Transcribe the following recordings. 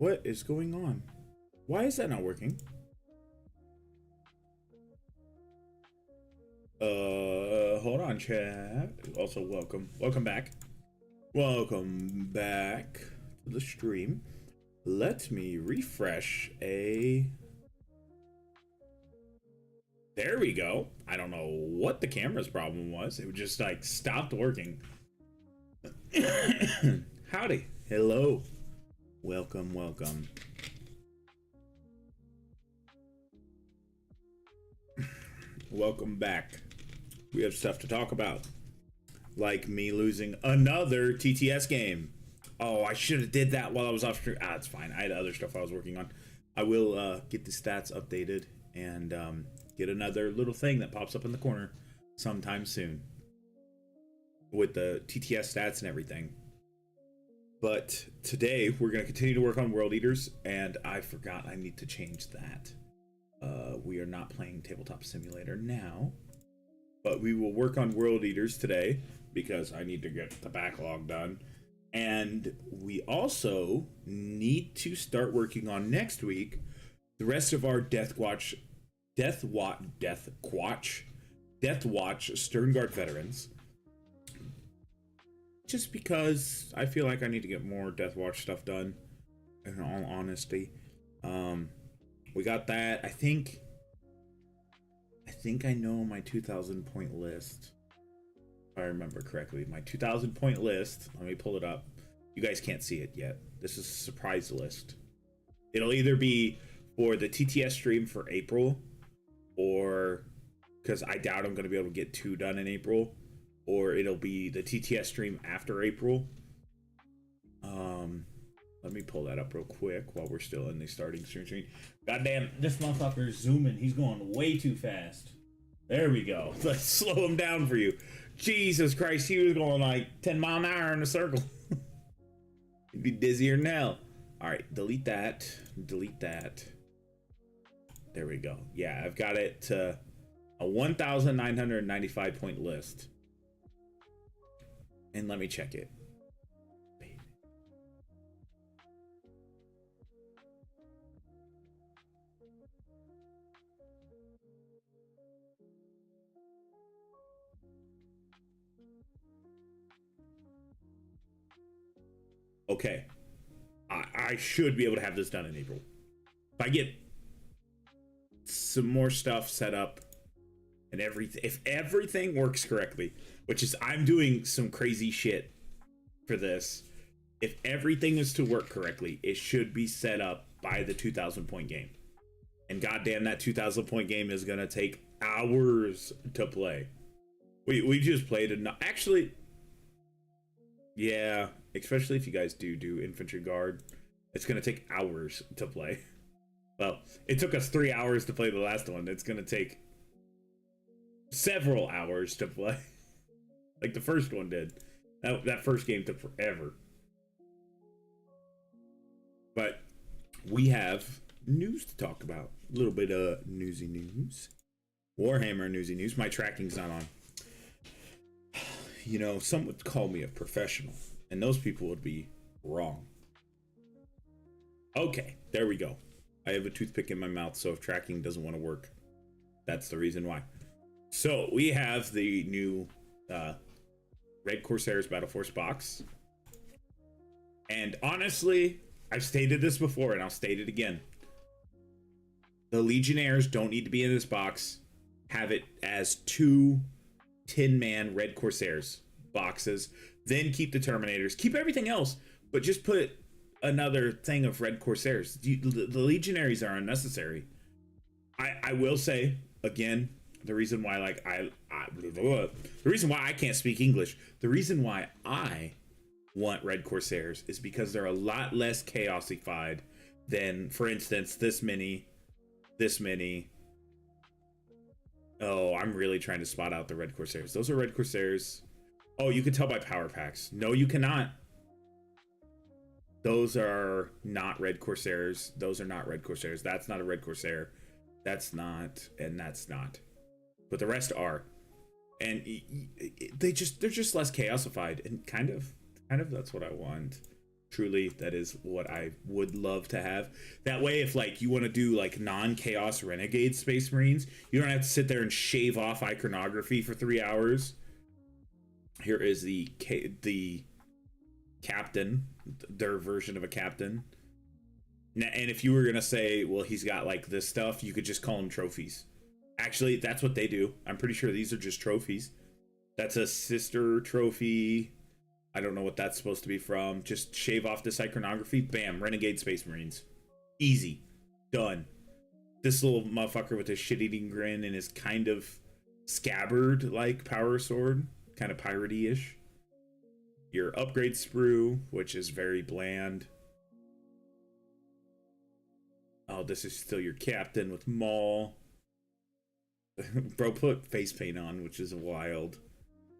What is going on? Why is that not working? Hold on, chat. Also, welcome back. Welcome back to the stream. Let me refresh a... There we go. I don't know what the camera's problem was. It just like stopped working. Howdy. Hello. Welcome. Welcome back. We have stuff to talk about. Like me losing another TTS game. Oh, I should have did that while I was off stream. It's fine. I had other stuff I was working on. I will get the stats updated and get another little thing that pops up in the corner sometime soon with the TTS stats and everything. But today we're going to continue to work on World Eaters, and I forgot I need to change that. We are not playing Tabletop Simulator now, but we will work on World Eaters today because I need to get the backlog done. And we also need to start working on next week the rest of our Death Watch Sternguard veterans. Just because I feel like I need to get more Death Watch stuff done, in all honesty. We got that. I think I know my 2,000 point list. If I remember correctly, my 2,000 point list. Let me pull it up. You guys can't see it yet. This is a surprise list. It'll either be for the TTS stream for April, or because I doubt I'm going to be able to get 2 done in April, or it'll be the TTS stream after April. Let me pull that up real quick while we're still in the starting screen. Goddamn, this motherfucker's zooming. He's going way too fast. There we go. Let's slow him down for you. Jesus Christ, he was going like 10 mile an hour in a circle. He'd be dizzier than hell. All right, delete that. Delete that. There we go. Yeah, I've got it to a 1,995 point list. And let me check it. Okay, I should be able to have this done in April. If I get some more stuff set up and everything, if everything works correctly, which is I'm doing some crazy shit for this. If everything is to work correctly, it should be set up by the 2,000 point game. And goddamn, that 2,000 point game is gonna take hours to play. We just played enough. Actually, yeah, especially if you guys do infantry guard, it's gonna take hours to play. Well, it took us 3 hours to play the last one. It's gonna take several hours to play. Like the first one did. That first game took forever. But we have news to talk about. A little bit of newsy news. Warhammer newsy news. My tracking's not on. You know, some would call me a professional, and those people would be wrong. Okay, there we go. I have a toothpick in my mouth, so if tracking doesn't want to work, that's the reason why. So we have the new Red Corsairs Battle Force box. And honestly, I've stated this before and I'll state it again. The Legionnaires don't need to be in this box. Have it as 2 10-man Red Corsairs boxes. Then keep the Terminators. Keep everything else, but just put another thing of Red Corsairs. The Legionaries are unnecessary. I will say, again, the reason why the reason why I can't speak English, the reason why I want Red Corsairs is because they're a lot less chaosified than, for instance, this many. Oh, I'm really trying to spot out the Red Corsairs. Those are Red Corsairs. Oh, you can tell by power packs. No, you cannot. Those are not Red Corsairs. Those are not Red Corsairs. That's not a Red Corsair. That's not, and that's not. But the rest are. And they're just less chaosified, and kind of that's what I want. Truly, that is what I would love to have. That way, if like you want to do like non-chaos renegade Space Marines, you don't have to sit there and shave off iconography for 3 hours. Here is the captain, their version of a captain. And if you were gonna say, well, he's got like this stuff, you could just call them trophies. Actually, that's what they do. I'm pretty sure these are just trophies. That's a sister trophy. I don't know what that's supposed to be from. Just shave off this iconography. Bam, Renegade Space Marines. Easy. Done. This little motherfucker with his shit-eating grin and his kind of scabbard-like power sword. Kind of piratey-ish. Your upgrade sprue, which is very bland. Oh, this is still your captain with Maul. Bro put face paint on, which is wild.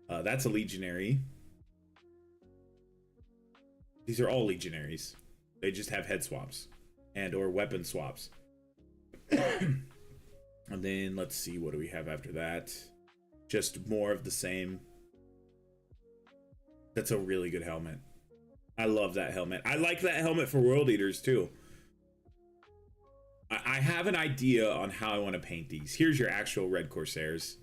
That's a legionary. These are all legionaries. They just have head swaps and or weapon swaps. And then let's see, what do we have after that? Just more of the same. That's a really good helmet. I love that helmet. I like that helmet for World Eaters too. I have an idea on how I want to paint these. Here's your actual Red Corsairs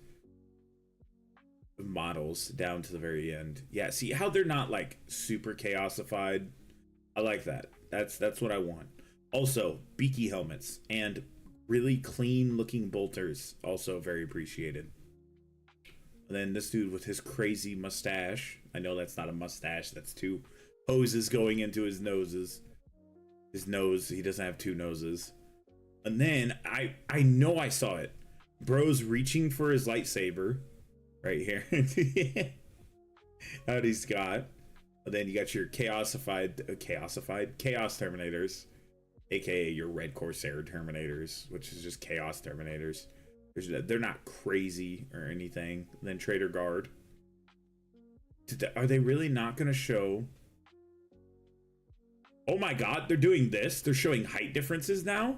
models down to the very end. Yeah, see how they're not like super chaosified. I like that. That's what I want. Also, beaky helmets and really clean looking bolters, also very appreciated. And then this dude with his crazy mustache. I know that's not a mustache, that's two hoses going into his noses. His nose, he doesn't have two noses. And then I know I saw it. Bro's reaching for his lightsaber right here. Howdy, Scott. And then you got your chaos terminators, aka your Red Corsair terminators, which is just chaos terminators. They're not crazy or anything. And then Trader Guard. Are they really not going to show? Oh my god, they're doing this. They're showing height differences now.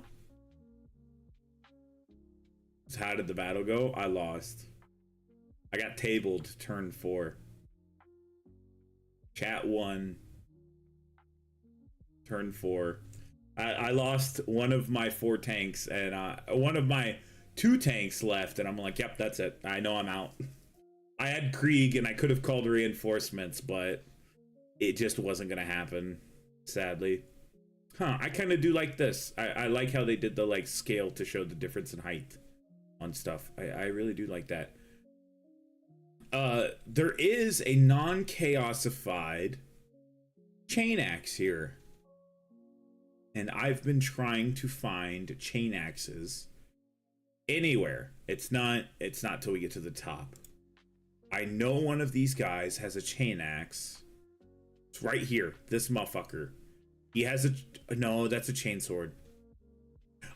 So how did the battle go? I lost. I got tabled turn 4. Chat 1. Turn 4. I lost one of my 4 tanks, and one of my 2 tanks left, and I'm like, yep, that's it. I know I'm out. I had Krieg, and I could have called reinforcements, but it just wasn't going to happen, sadly. Huh, I kind of do like this. I like how they did the like scale to show the difference in height on stuff. I really do like that. There is a non-chaosified chain axe here. And I've been trying to find chain axes anywhere. It's not till we get to the top. I know one of these guys has a chain axe. It's right here. This motherfucker. He has no, that's a chainsword.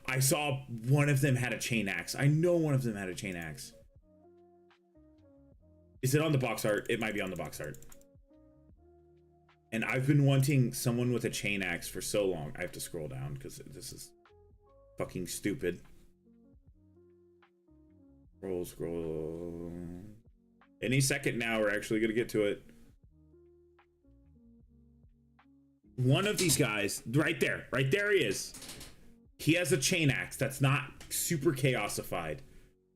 I saw one of them had a chain axe. I know one of them had a chain axe. Is it on the box art? It might be on the box art. And I've been wanting someone with a chain axe for so long. I have to scroll down because this is fucking stupid. Scroll. Any second now, we're actually going to get to it. One of these guys, right there he is. He has a chain axe that's not super chaosified.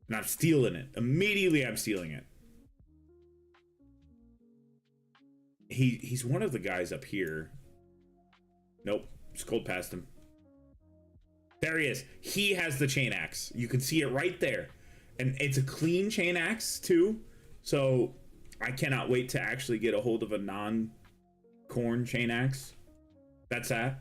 And I'm stealing it. Immediately I'm stealing it. He's one of the guys up here. Nope, scrolled past him. There he is. He has the chain axe. You can see it right there. And it's a clean chain axe too. So I cannot wait to actually get a hold of a non-corn chain axe. That's that.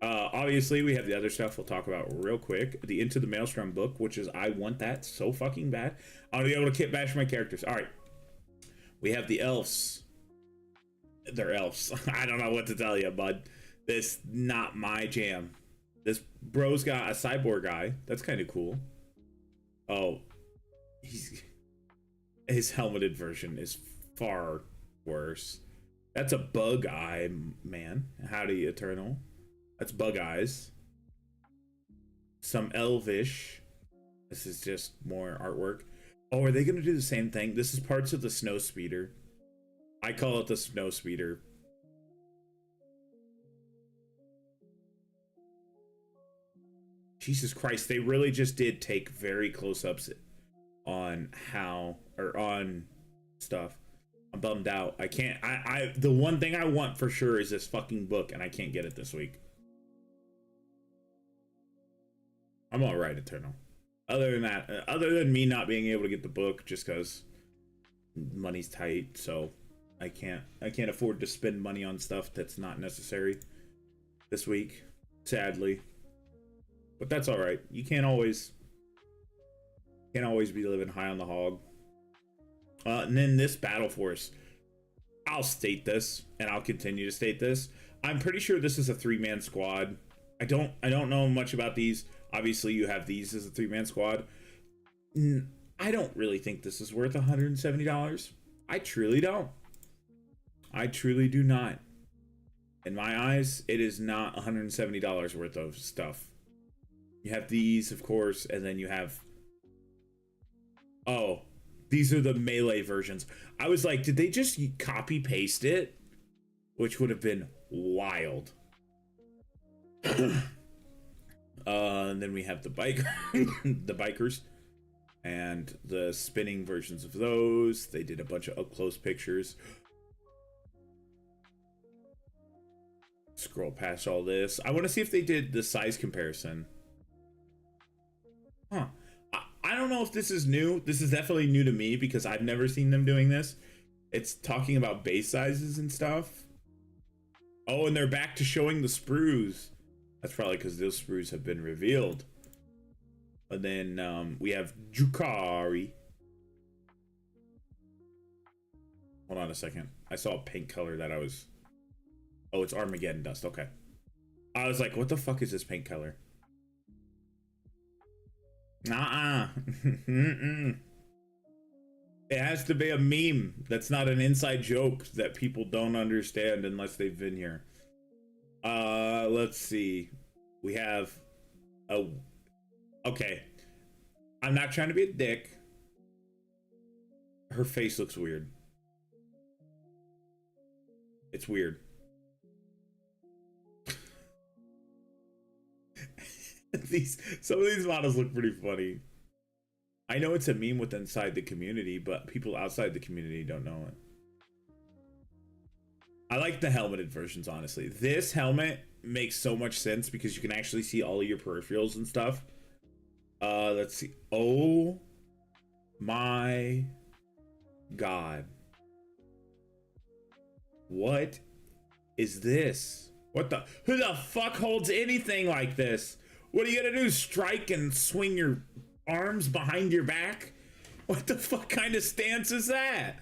Obviously, we have the other stuff we'll talk about real quick. The Into the Maelstrom book, which is, I want that so fucking bad. I want to be able to kit bash my characters. All right. We have the elves. They're elves. I don't know what to tell you, bud. This not my jam. This bro's got a cyborg guy. That's kind of cool. Oh, his helmeted version is far worse. That's a bug eye, man. Howdy, Eternal. That's bug eyes. Some elvish. This is just more artwork. Oh, are they going to do the same thing? This is parts of the snow speeder. I call it the snow speeder. Jesus Christ, they really just did take very close-ups on how, or on stuff. I'm bummed out. I can't, the one thing I want for sure is this fucking book, and I can't get it this week. I'm alright, Eternal. Other than that, other than me not being able to get the book just because money's tight, so I can't afford to spend money on stuff that's not necessary this week, sadly. But that's all right. You can't always be living high on the hog. And then this Battle Force, I'll state this, and I'll continue to state this. I'm pretty sure this is a 3-man squad. I don't know much about these. Obviously, you have these as a 3-man squad. I don't really think this is worth $170. I truly don't. I truly do not. In my eyes, it is not $170 worth of stuff. You have these, of course, and then you have... Oh, these are the melee versions. I was like, did they just copy-paste it? Which would have been wild. And then we have the the bikers. And the spinning versions of those. They did a bunch of up-close pictures. Scroll past all this. I want to see if they did the size comparison. Huh. I don't know if this is new. This is definitely new to me because I've never seen them doing this. It's talking about base sizes and stuff. Oh, and they're back to showing the sprues. That's probably because those sprues have been revealed. And then we have Jukari. Hold on a second. I saw a pink color that I was... Oh, it's Armageddon dust. Okay. I was like, what the fuck is this pink color? Mm-mm. It has to be a meme. That's not an inside joke that people don't understand unless they've been here. Let's see. We have a... Okay. I'm not trying to be a dick. Her face looks weird. It's weird. Some of these models look pretty funny. I know it's a meme with inside the community, but people outside the community don't know it. I like the helmeted versions, honestly. This helmet makes so much sense because you can actually see all of your peripherals and stuff. Let's see. Oh my god. What is this? What the? Who the fuck holds anything like this? What are you gonna do? Strike and swing your arms behind your back? What the fuck kind of stance is that?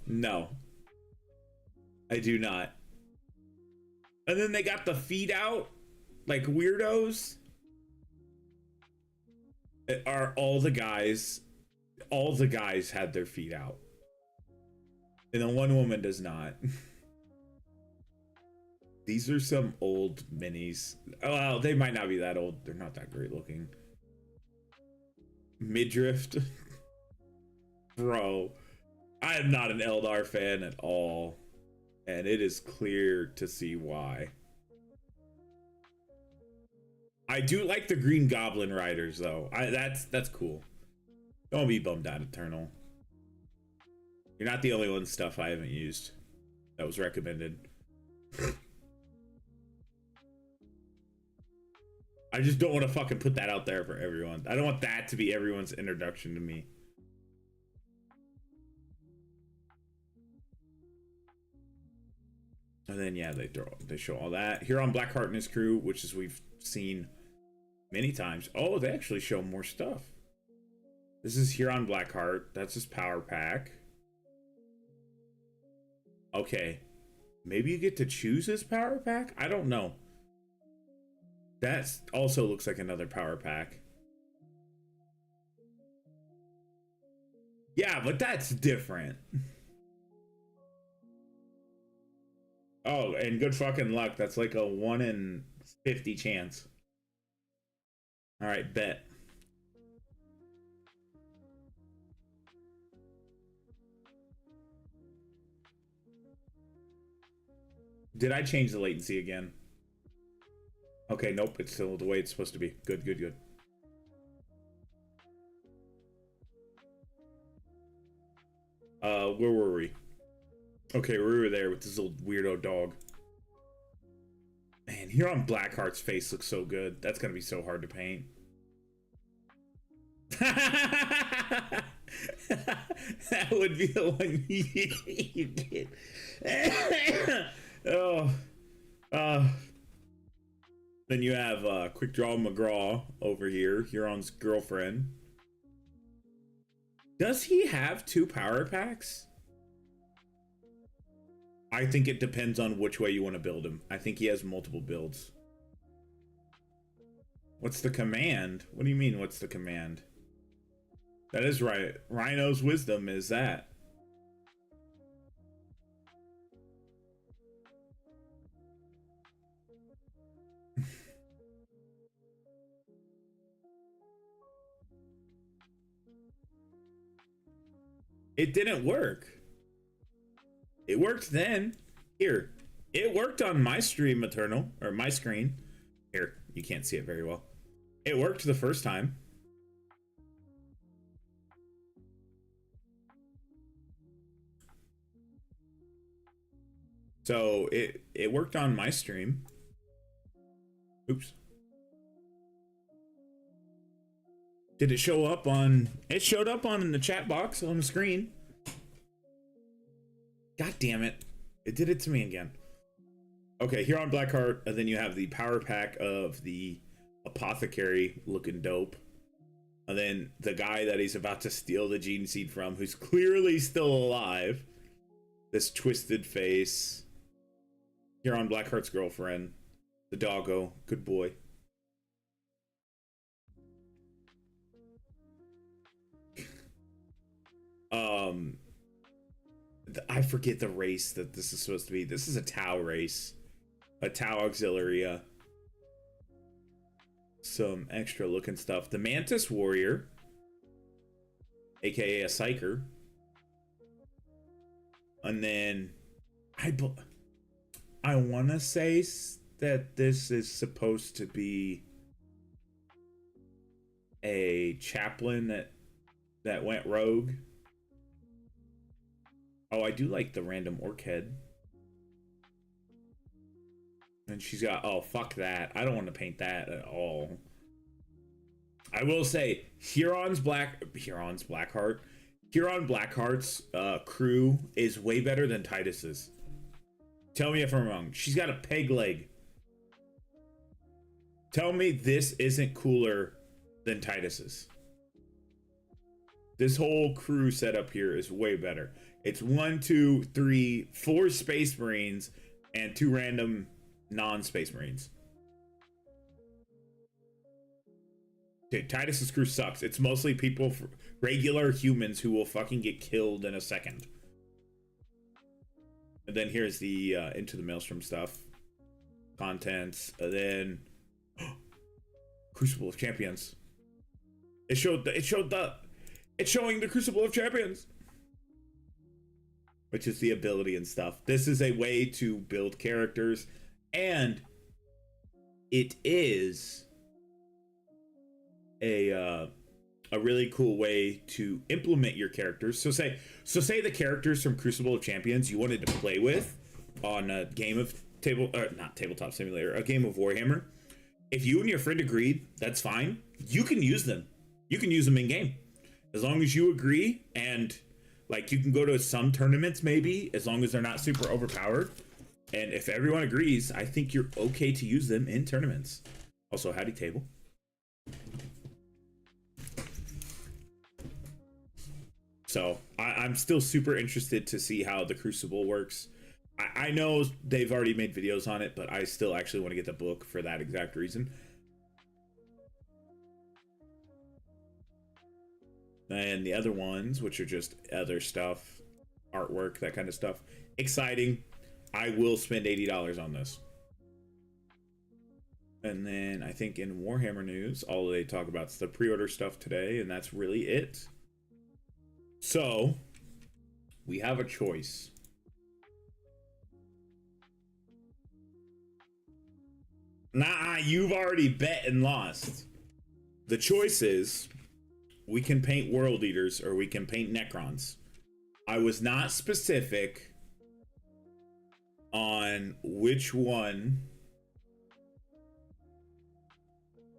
No. I do not. And then they got the feet out like weirdos. Are all the guys had their feet out. And the one woman does not. These are some old minis. Well, they might not be that old. They're not that great looking. Midriff. Bro, I am not an Eldar fan at all. And it is clear to see why. I do like the Green Goblin Riders, though. That's cool. Don't be bummed out, Eternal. You're not the only one stuff I haven't used that was recommended. I just don't want to fucking put that out there for everyone. I don't want that to be everyone's introduction to me. And then yeah, they show all that. Here on Blackheart and his crew, which is we've seen many times. Oh, they actually show more stuff. This is here on Blackheart. That's his power pack. Okay. Maybe you get to choose his power pack? I don't know. That also looks like another power pack. Yeah, but that's different. Oh, and good fucking luck. That's like a 1 in 50 chance. All right, bet. Did I change the latency again? Okay, nope, it's still the way it's supposed to be. Good, good, good. Where were we? Okay, we were there with this little weirdo dog. Man, here on Blackheart's face looks so good. That's gonna be so hard to paint. That would be the one you get. Oh. Then you have Quick Draw McGraw over here, Huron's girlfriend. Does he have 2 power packs? I think it depends on which way you want to build him. I think he has multiple builds. What's the command? What do you mean, what's the command? That is right. Rhino's wisdom is that. It didn't work. It worked then. Here. It worked on my stream, Eternal. Or my screen. Here. You can't see it very well. It worked the first time. So it worked on my stream. Oops. Did it show up on... It showed up on the chat box on the screen. God damn it. It did it to me again. Okay, here on Blackheart, and then you have the power pack of the apothecary looking dope. And then the guy that he's about to steal the gene seed from, who's clearly still alive. This twisted face. Here on Blackheart's girlfriend. The doggo. Good boy. I forget the race that this is supposed to be. This is a Tau race. A Tau auxiliary. Some extra looking stuff. The Mantis Warrior. AKA a Psyker. And then... I want to say that this is supposed to be a chaplain that went rogue. Oh, I do like the random orc head. And she's got... Oh, fuck that. I don't want to paint that at all. I will say, Huron Blackheart's crew is way better than Titus's. Tell me if I'm wrong. She's got a peg leg. Tell me this isn't cooler than Titus's. This whole crew setup here is way better. It's 1, 2, 3, 4 Space Marines and 2 random non-Space Marines. Dude, Titus's crew sucks. It's mostly people, regular humans who will fucking get killed in a second. And then here's the Into the Maelstrom stuff. Contents. And then Crucible of Champions. It's showing the Crucible of Champions. Which is the ability and stuff. This is a way to build characters. And it is a really cool way to implement your characters. So say the characters from Crucible of Champions you wanted to play with on a game of not Tabletop Simulator, a game of Warhammer. If you and your friend agreed, that's fine. You can use them. You can use them in game. As long as you agree, and like you can go to some tournaments maybe, as long as they're not super overpowered. And if everyone agrees, I think you're okay to use them in tournaments. Also, howdy table. So I'm still super interested to see how the Crucible works. I know they've already made videos on it, but I still actually want to get the book for that exact reason. And the other ones, which are just other stuff, artwork, that kind of stuff. Exciting. I will spend $80 on this. And then I think in Warhammer news, all they talk about is the pre-order stuff today, and that's really it. So, we have a choice. Nah, you've already bet and lost. The choice is we can paint World Eaters or we can paint Necrons. I was not specific on which one.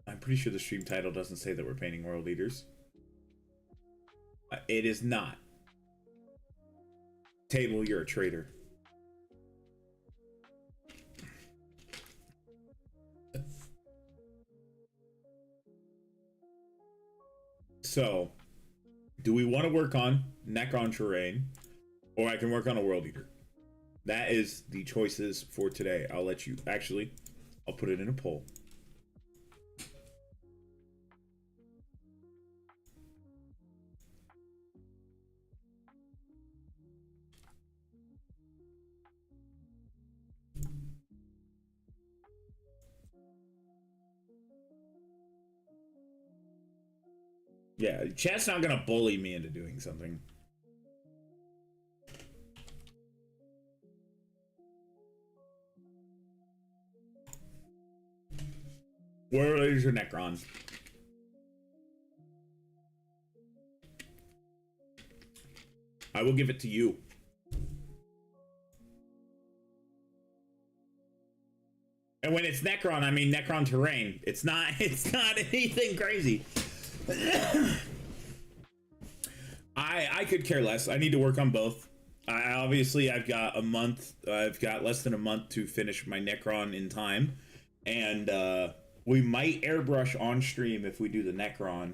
I'm pretty sure the stream title doesn't say that we're painting World Eaters. It is not. Table, you're a traitor. So, do we want to work on Necron terrain, or I can work on a World Eater? That is the choices for today. I'll let you, actually, I'll put it in a poll. Yeah, chat's not gonna bully me into doing something. World Eaters or Necron? I will give it to you. And when it's Necron, I mean Necron terrain. It's not anything crazy. I could care less. I need to work on both. Obviously I've got a month. I've got less than a month to finish my Necron in time, and we might airbrush on stream if we do the Necron.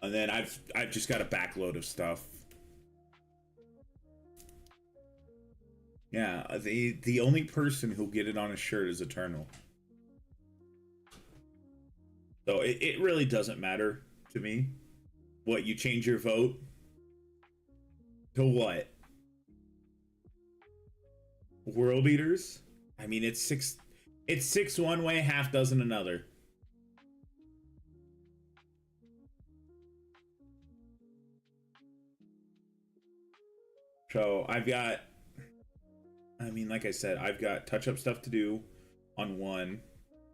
And then I've just got a backload of stuff. Yeah, the only person who'll get it on a shirt is Eternal. So it really doesn't matter to me. What, you change your vote? To what? World Eaters? I mean, it's six one way, half dozen another. So I've got, I mean, like I said, I've got touch-up stuff to do on one.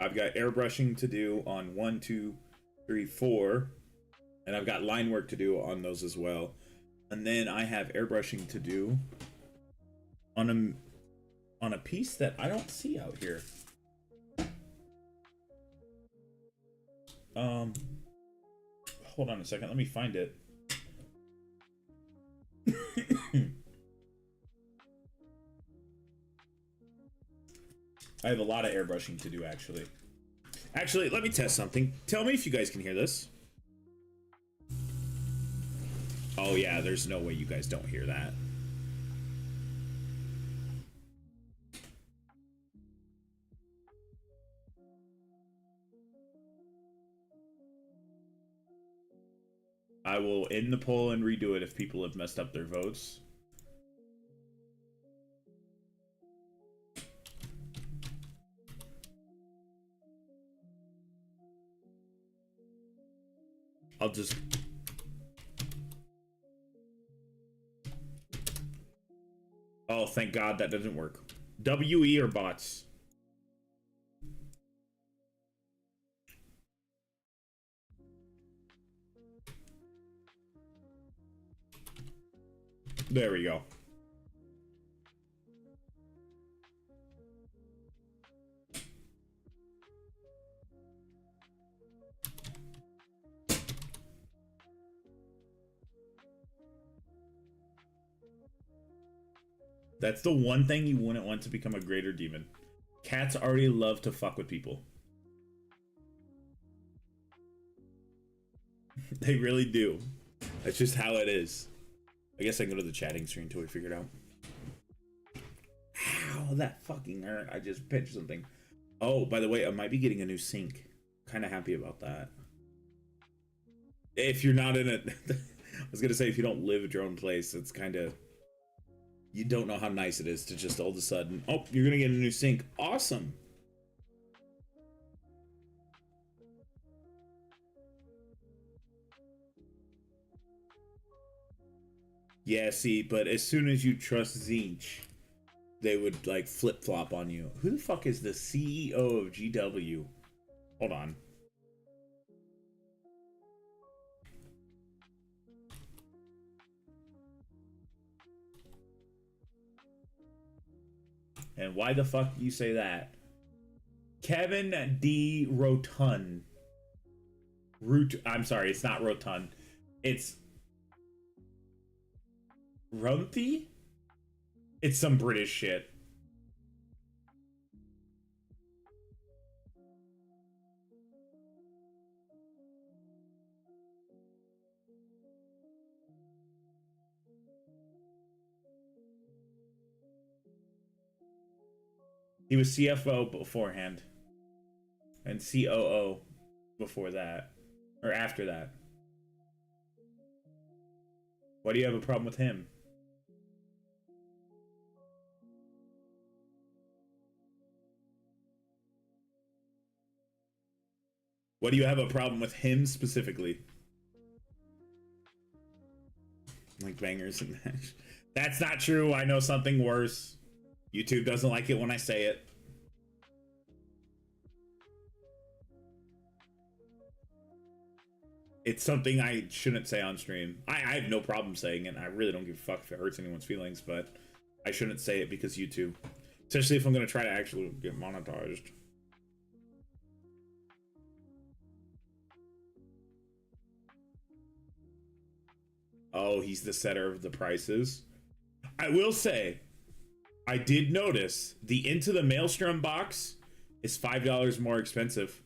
I've got airbrushing to do on 1, 2, 3, 4. And I've got line work to do on those as well. And then I have airbrushing to do on a piece that I don't see out here. Hold on a second, let me find it. I have a lot of airbrushing to do, actually. Actually, let me test something. Tell me if you guys can hear this. Oh yeah, there's no way you guys don't hear that. I will end the poll and redo it if people have messed up their votes. I'll just... Oh, thank God that doesn't work. WE or bots? There we go. That's the one thing you wouldn't want to become a greater demon. Cats already love to fuck with people. They really do. That's just how it is. I guess I can go to the chatting screen until we figure it out. Ow, that fucking hurt. I just pinched something. Oh, by the way, I might be getting a new sink. Kind of happy about that. If you're not in it... I was going to say, if you don't live at your own place, it's kind of... You don't know how nice it is to just all of a sudden, oh, you're gonna get a new sink. Awesome. Yeah, see, but as soon as you trust Zinch, they would like flip-flop on you. Who the fuck is the CEO of GW? Hold on. And why the fuck do you say that? Kevin D. Rotund. I'm sorry, it's not Rotund. It's Rumpy? It's some British shit. He was CFO beforehand. And COO before that. Or after that. Why do you have a problem with him? What do you have a problem with him specifically? Like bangers and mash. That's not true. I know something worse. YouTube doesn't like it when I say it. It's something I shouldn't say on stream. I have no problem saying it. I really don't give a fuck if it hurts anyone's feelings, but I shouldn't say it because YouTube. Especially if I'm going to try to actually get monetized. Oh, he's the setter of the prices. I will say, I did notice the Into the Maelstrom box is $5 more expensive.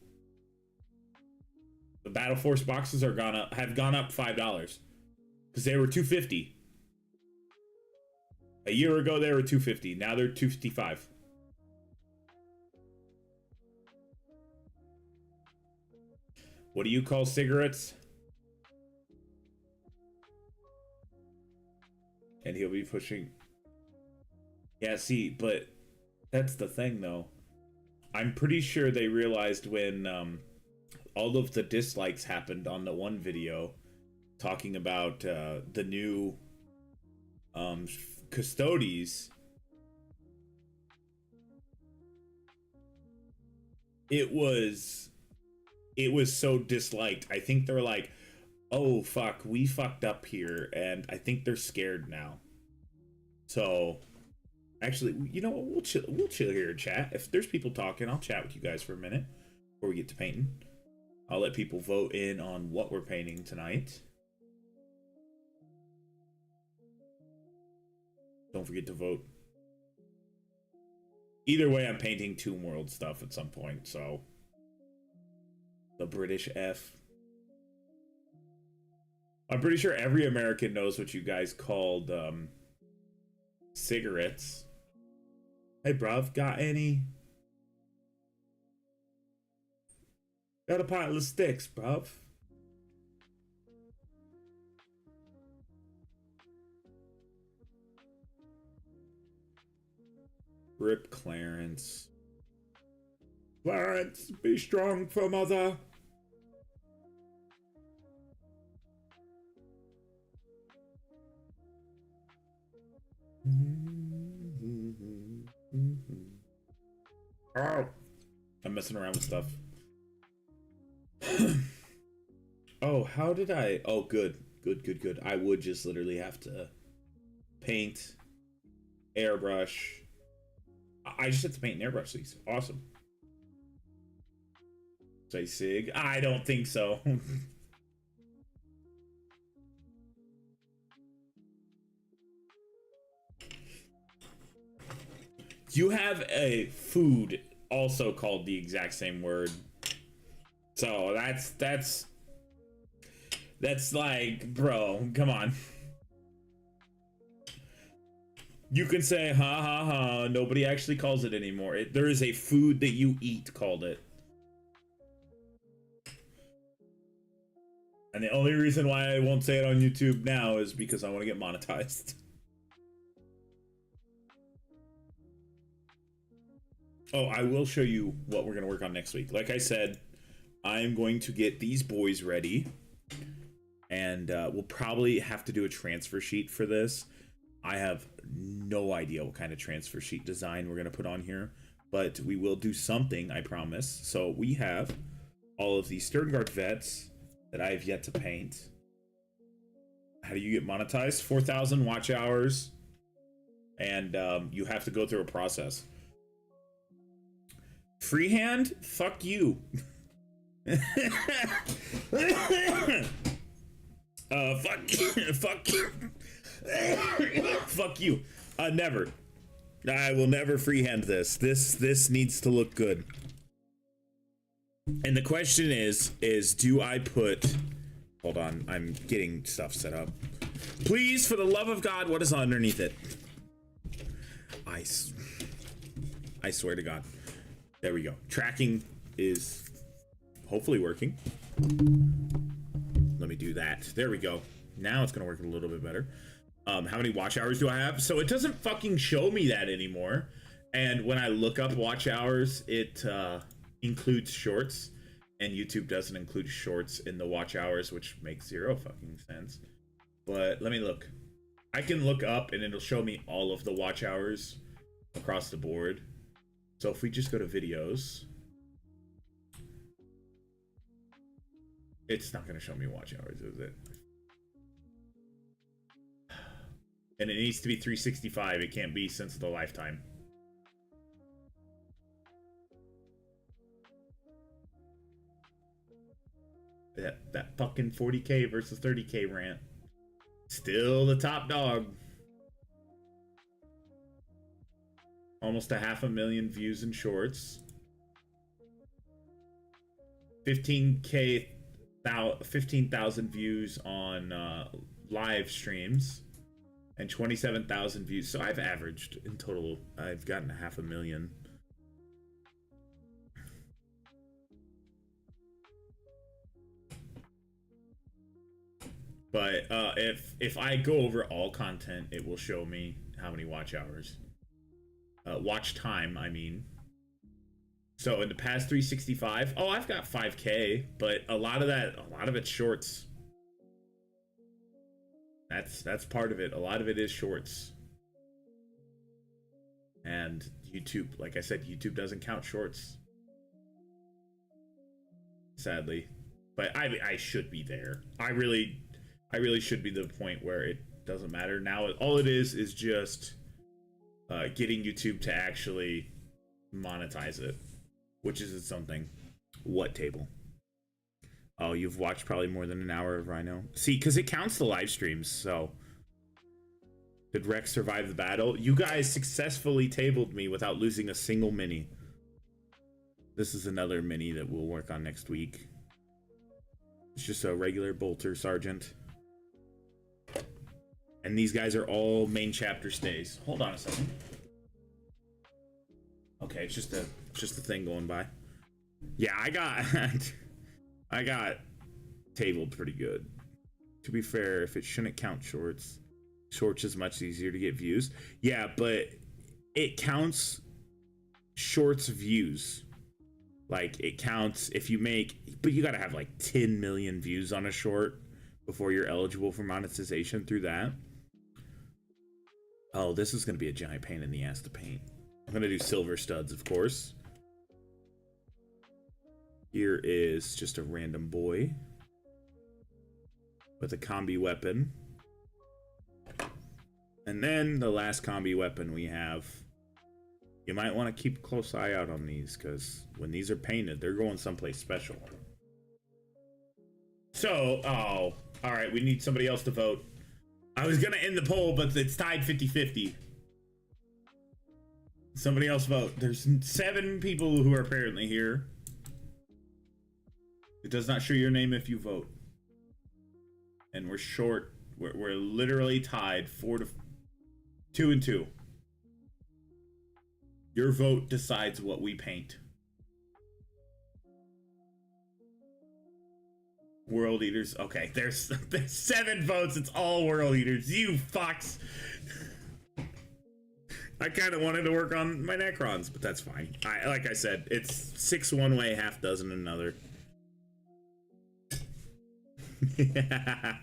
The Battle Force boxes have gone up $5 because they were $250. A year ago they were $250. Now they're $255. What do you call cigarettes? And he'll be pushing. Yeah, see, but that's the thing though. I'm pretty sure they realized when all of the dislikes happened on the one video talking about the new Custodes. It was so disliked. I think they're like, oh fuck, we fucked up here, and I think they're scared now. So actually, you know what, we'll chill here and chat. If there's people talking, I'll chat with you guys for a minute before we get to painting. I'll let people vote in on what we're painting tonight. Don't forget to vote. Either way, I'm painting Tomb World stuff at some point, so. The British F. I'm pretty sure every American knows what you guys called cigarettes. Hey, bruv, got any? Got a pile of sticks, bruv. Rip Clarence. Clarence, be strong for mother. Oh, I'm messing around with stuff. Oh, how did I? Oh, good. I would just literally have to paint, airbrush. I just have to paint and airbrush these. Awesome. Say Sig? I don't think so. You have a food also called the exact same word. So that's like, bro, come on. You can say ha ha ha, nobody actually calls it anymore. There is a food that you eat called it. And the only reason why I won't say it on YouTube now is because I want to get monetized. Oh, I will show you what we're going to work on next week. Like I said, I'm going to get these boys ready. And we'll probably have to do a transfer sheet for this. I have no idea what kind of transfer sheet design we're going to put on here, but we will do something, I promise. So we have all of these Sterngard vets that I have yet to paint. How do you get monetized? 4,000 watch hours, and you have to go through a process. Freehand? Fuck you. Fuck you. Never. I will never freehand this. This needs to look good. And the question is do I put... Hold on, I'm getting stuff set up. Please, for the love of God, what is underneath it? I swear to God. There we go. Tracking is hopefully working. Let me do that. There we go. Now it's gonna work a little bit better. How many watch hours do I have? So it doesn't fucking show me that anymore. And when I look up watch hours, it includes shorts, and YouTube doesn't include shorts in the watch hours, which makes zero fucking sense. But let me look. I can look up and it'll show me all of the watch hours across the board. So if we just go to videos, it's not going to show me watch hours, is it? And it needs to be 365. It can't be since the lifetime. That fucking 40k versus 30k rant. Still the top dog. Almost 500,000 views in shorts. 15,000 views on live streams. And 27,000 views. So I've averaged in total, I've gotten 500,000. But if I go over all content, it will show me how many watch hours. Watch time, I mean. So in the past 365, oh, I've got 5k, but a lot of it's shorts. That's part of it. A lot of it is shorts. And YouTube, like I said, YouTube doesn't count shorts. Sadly. But I should be there. I really should be the point where it doesn't matter. Now all it is just getting YouTube to actually monetize it, which is something. What table? Oh, you've watched probably more than an hour of Rhino. See, because it counts the live streams, so. Did Rex survive the battle? You guys successfully tabled me without losing a single mini. This is another mini that we'll work on next week. It's just a regular bolter sergeant. And these guys are all main chapter stays. Hold on a second. Okay, it's just a thing going by. Yeah, I got tabled pretty good. To be fair, if it shouldn't count shorts is much easier to get views. Yeah, but it counts shorts views. Like, it counts if you make, but you gotta have like 10 million views on a short before you're eligible for monetization through that. Oh, this is gonna be a giant pain in the ass to paint. I'm gonna do silver studs, of course. Here is just a random boy with a combi weapon. And then the last combi weapon we have. You might want to keep a close eye out on these, because when these are painted, they're going someplace special. So, oh, alright, we need somebody else to vote. I was gonna end the poll, but it's tied 50-50. Somebody else vote. There's 7 people who are apparently here. It does not show your name if you vote. And we're short. We're literally tied 2-2. Your vote decides what we paint. World Eaters. Okay, there's 7 votes. It's all World Eaters. You fucks. I kind of wanted to work on my Necrons, but that's fine. Like I said, it's 6 one way, half dozen another. Yeah.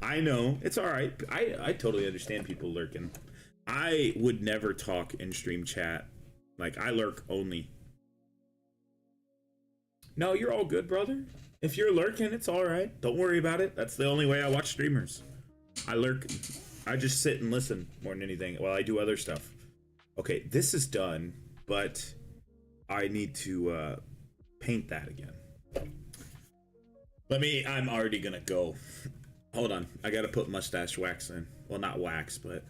I know. It's all right. I totally understand people lurking. I would never talk in stream chat. Like, I lurk only. No, you're all good, brother. If you're lurking, it's all right. Don't worry about it. That's the only way I watch streamers. I lurk. I just sit and listen more than anything while I do other stuff. Okay, this is done, but I need to paint that again. I'm already gonna go. Hold on, I gotta put mustache wax in. Well, not wax, but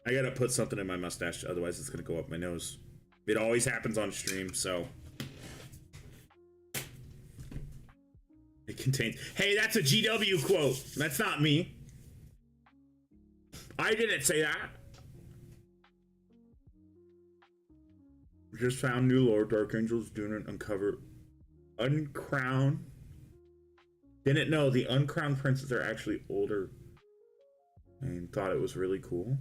I gotta put something in my mustache, otherwise it's gonna go up my nose. It always happens on stream, so. It contains, hey, that's a GW quote. That's not me. I didn't say that. Just found new lore. Dark Angels doing an uncrown. Didn't know the uncrowned princes are actually older. And thought it was really cool.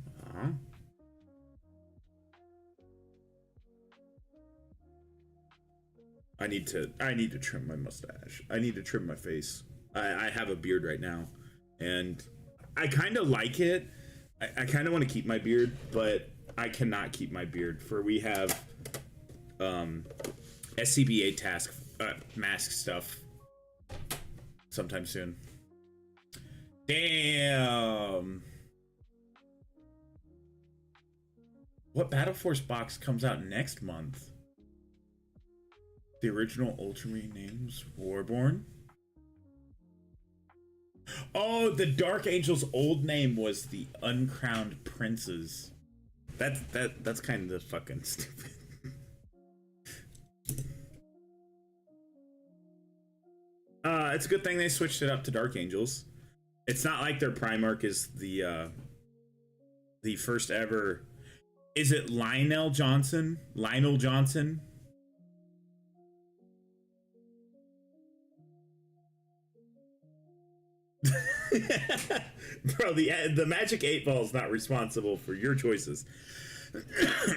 I need to trim my mustache. I need to trim my face. I have a beard right now, and I kind of like it. I kind of want to keep my beard, but I cannot keep my beard. For we have SCBA task mask stuff sometime soon. Damn. What Battle Force box comes out next month? The original Ultramarine name's Warborn. Oh, the Dark Angel's old name was the Uncrowned Princes. That's kind of fucking stupid. It's a good thing they switched it up to Dark Angels. It's not like their Primarch is the first ever. Is it Lionel Johnson? Lionel Johnson? Bro, the Magic 8 Ball is not responsible for your choices.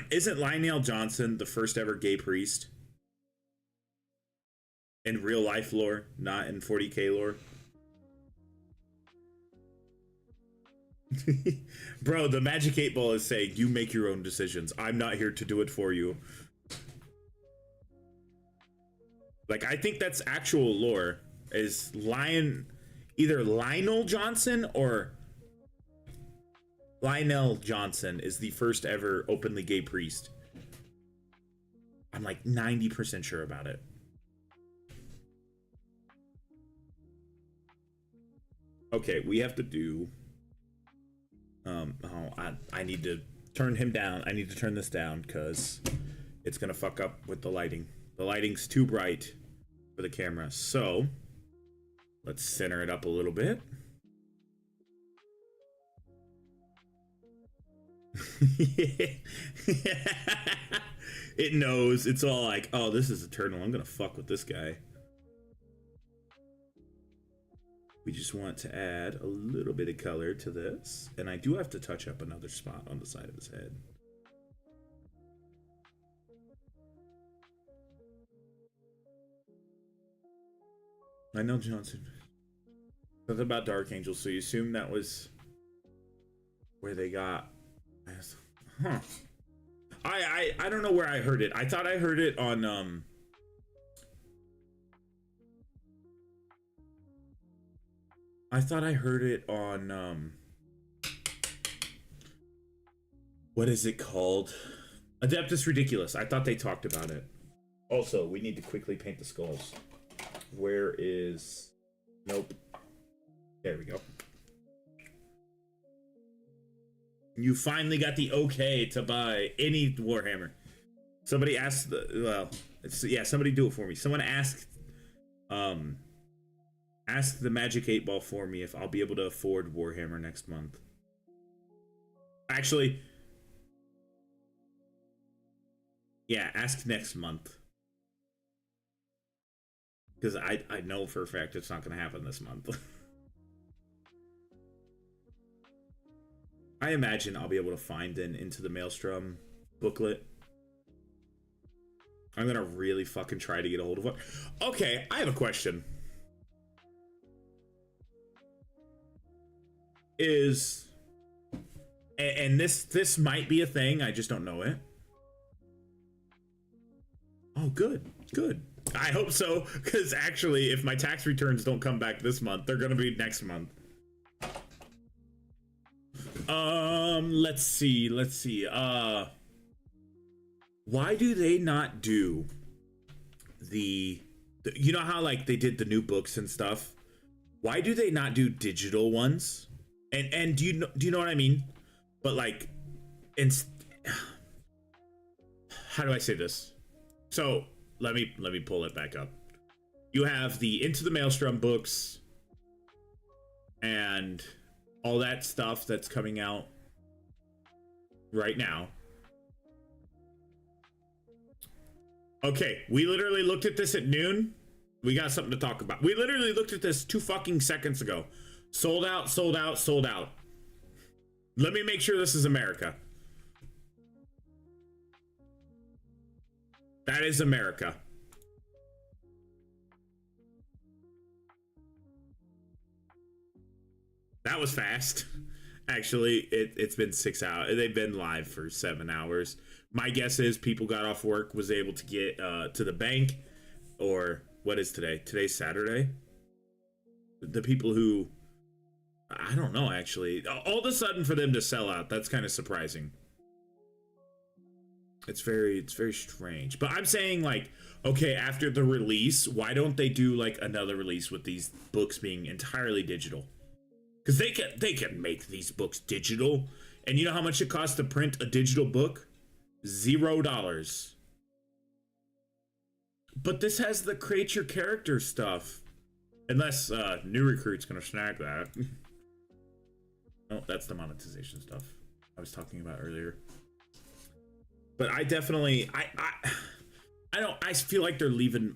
Isn't Lionel Johnson the first ever gay priest? In real life lore, not in 40k lore. Bro, the Magic 8 Ball is saying, you make your own decisions. I'm not here to do it for you. Like, I think that's actual lore. Is either Lionel Johnson or Lionel Johnson is the first ever openly gay priest. I'm like 90% sure about it. Okay, we have to do I need to turn him down. I need to turn this down because it's gonna fuck up with the lighting. The lighting's too bright for the camera. So let's center it up a little bit. It knows. It's all like, oh, this is eternal. I'm gonna fuck with this guy. We just want to add a little bit of color to this. And I do have to touch up another spot on the side of his head. I know Johnson. Something about Dark Angels, so you assume that was where they got. Huh. I don't know where I heard it. I thought I heard it on I thought I heard it on what is it called? Adeptus Ridiculous. I thought they talked about it. Also, we need to quickly paint the skulls. Where is... Nope. There we go. You finally got the okay to buy any Warhammer. Somebody asked somebody do it for me. Someone asked ask the Magic 8 Ball for me if I'll be able to afford Warhammer next month. Actually, yeah, ask next month. Because I know for a fact it's not going to happen this month. I imagine I'll be able to find an Into the Maelstrom booklet. I'm going to really fucking try to get a hold of one. Okay, I have a question. is, and this might be a thing, I just don't know it. Oh, good. I hope so, because actually, if my tax returns don't come back this month, they're gonna be next month. Let's see. Why do they not do the you know how like they did the new books and stuff? Why do they not do digital ones? And do you know what I mean? But like, how do I say this? So let me pull it back up. You have the Into the Maelstrom books and all that stuff that's coming out right now. Okay, we literally looked at this at noon. We got something to talk about. We literally looked at this 2 fucking seconds ago. Sold out. Let me make sure this is America. That is America. That was fast. Actually, it's been 6 hours. They've been live for 7 hours. My guess is people got off work, was able to get to the bank, or what is today? Today's Saturday. The people who, I don't know, actually. All of a sudden for them to sell out, that's kind of surprising. It's very strange. But I'm saying, like, okay, after the release, why don't they do like another release with these books being entirely digital? Because they can make these books digital, and you know how much it costs to print a digital book? $0. But this has the create your character stuff, unless new recruit's gonna snag that. Oh, that's the monetization stuff I was talking about earlier. But I definitely I feel like they're leaving.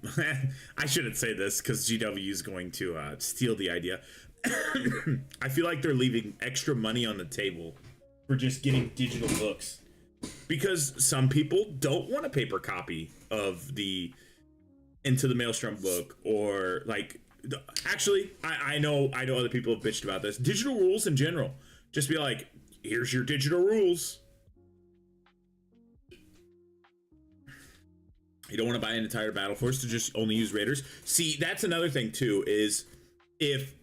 I shouldn't say this because GW is going to steal the idea. I feel like they're leaving extra money on the table for just getting digital books, because some people don't want a paper copy of the Into the Maelstrom book, or like, actually, I know other people have bitched about this. Digital rules in general. Just be like, here's your digital rules. You don't want to buy an entire battle force to just only use raiders. See, that's another thing too, is if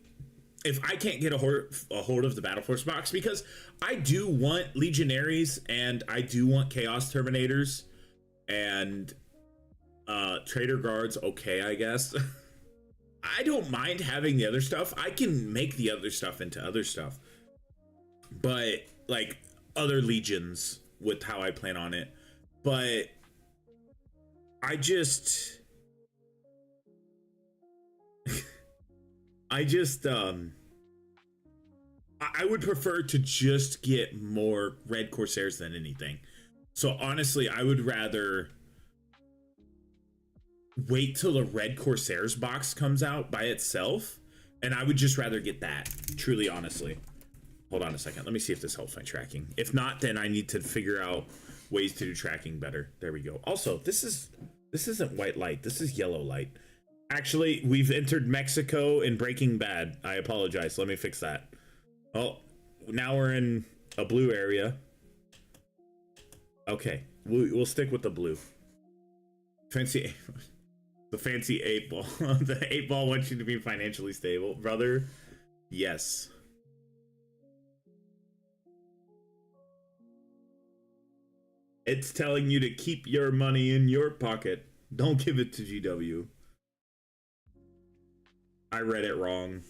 I can't get a hold of the battle force box, because I do want legionaries and I do want chaos terminators and trader guards. Okay, I guess. I don't mind having the other stuff. I can make the other stuff into other stuff, but like other legions with how I plan on it. But I would prefer to just get more red corsairs than anything. So honestly, I would rather wait till the red corsairs box comes out by itself, and I would just rather get that, truly, honestly. Hold on a second, let me see if this helps my tracking. If not, then I need to figure out ways to do tracking better. There we go. Also, this isn't white light, this is yellow light. Actually, we've entered Mexico in Breaking Bad. I apologize. Let me fix that. Oh, now we're in a blue area. Okay, we'll stick with the blue. Fancy, the fancy 8-ball. The 8-ball wants you to be financially stable, brother. Yes. It's telling you to keep your money in your pocket. Don't give it to GW. I read it wrong.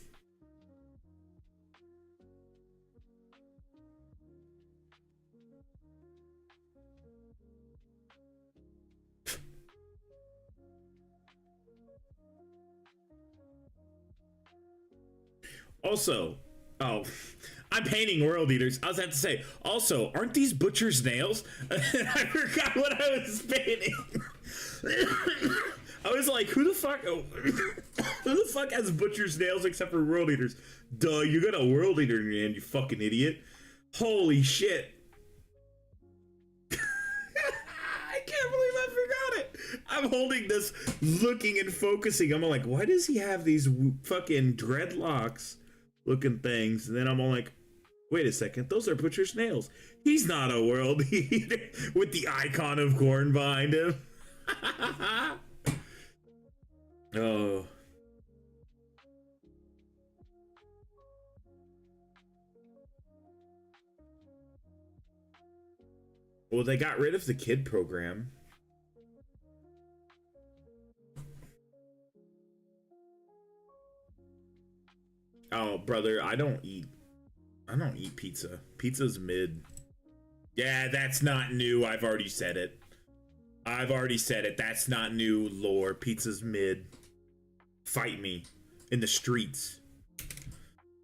Also, oh, I'm painting world eaters. I was about to say, also, aren't these butcher's nails? I forgot what I was painting. I was like, who the fuck has butcher's nails except for world eaters? Duh, you got a world eater in your hand, you fucking idiot. Holy shit. I can't believe I forgot it. I'm holding this, looking and focusing. I'm like, why does he have these fucking dreadlocks looking things? And then I'm all like, Wait a second, those are butcher's nails. He's not a world eater with the icon of corn behind him. Oh. Well, they got rid of the kid program. Oh, brother, I don't eat pizza. Pizza's mid. Yeah, that's not new. I've already said it. That's not new lore. Pizza's mid. Fight me in the streets.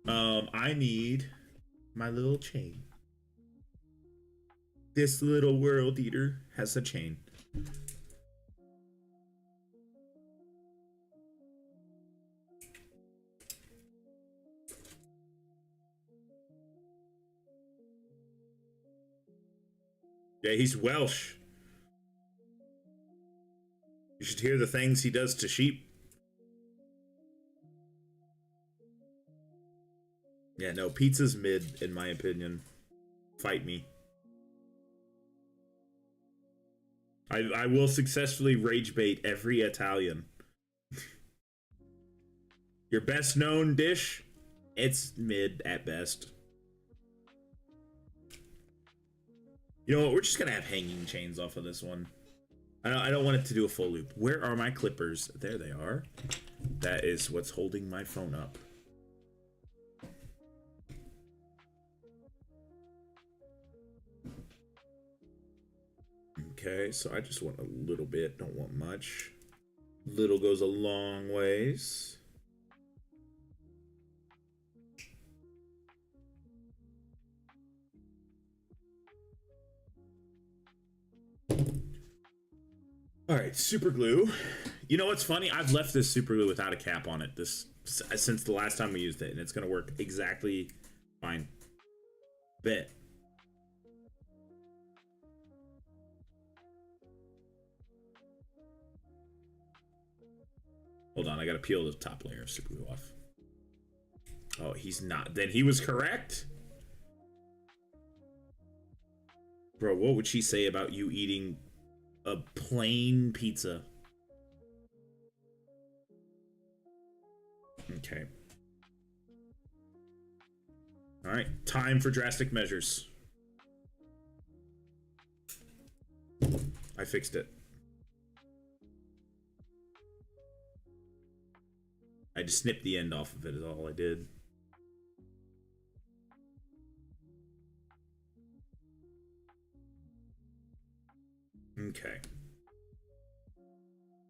I need my little chain. This little world eater has a chain. Yeah, he's Welsh. You should hear the things he does to sheep. Yeah, no, pizza's mid, in my opinion. Fight me. I will successfully rage bait every Italian. Your best known dish? It's mid at best. You know what? We're just gonna have hanging chains off of this one. I don't want it to do a full loop. Where are my clippers? There they are. That is what's holding my phone up. Okay, so I just want a little bit, don't want much. Little goes a long ways. All right, super glue. You know what's funny? I've left this super glue without a cap on it since the last time we used it, and it's gonna work exactly fine. Bet. Hold on, I gotta peel the top layer of super glue off. Oh, he's not. Then he was correct? Bro, what would she say about you eating a plain pizza? Okay. Alright, time for drastic measures. I fixed it. I just snipped the end off of it is all I did. Okay.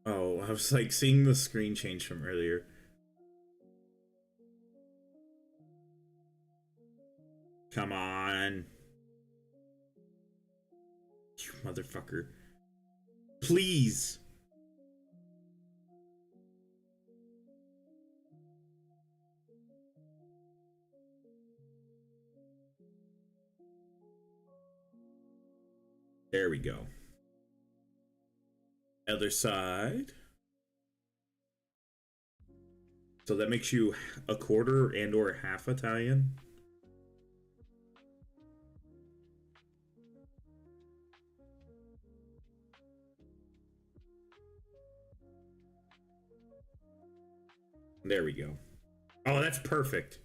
Oh, I was like seeing the screen change from earlier. Come on. You motherfucker. Please. There we go. Other side. So that makes you a quarter and or half Italian. There we go. Oh, that's perfect.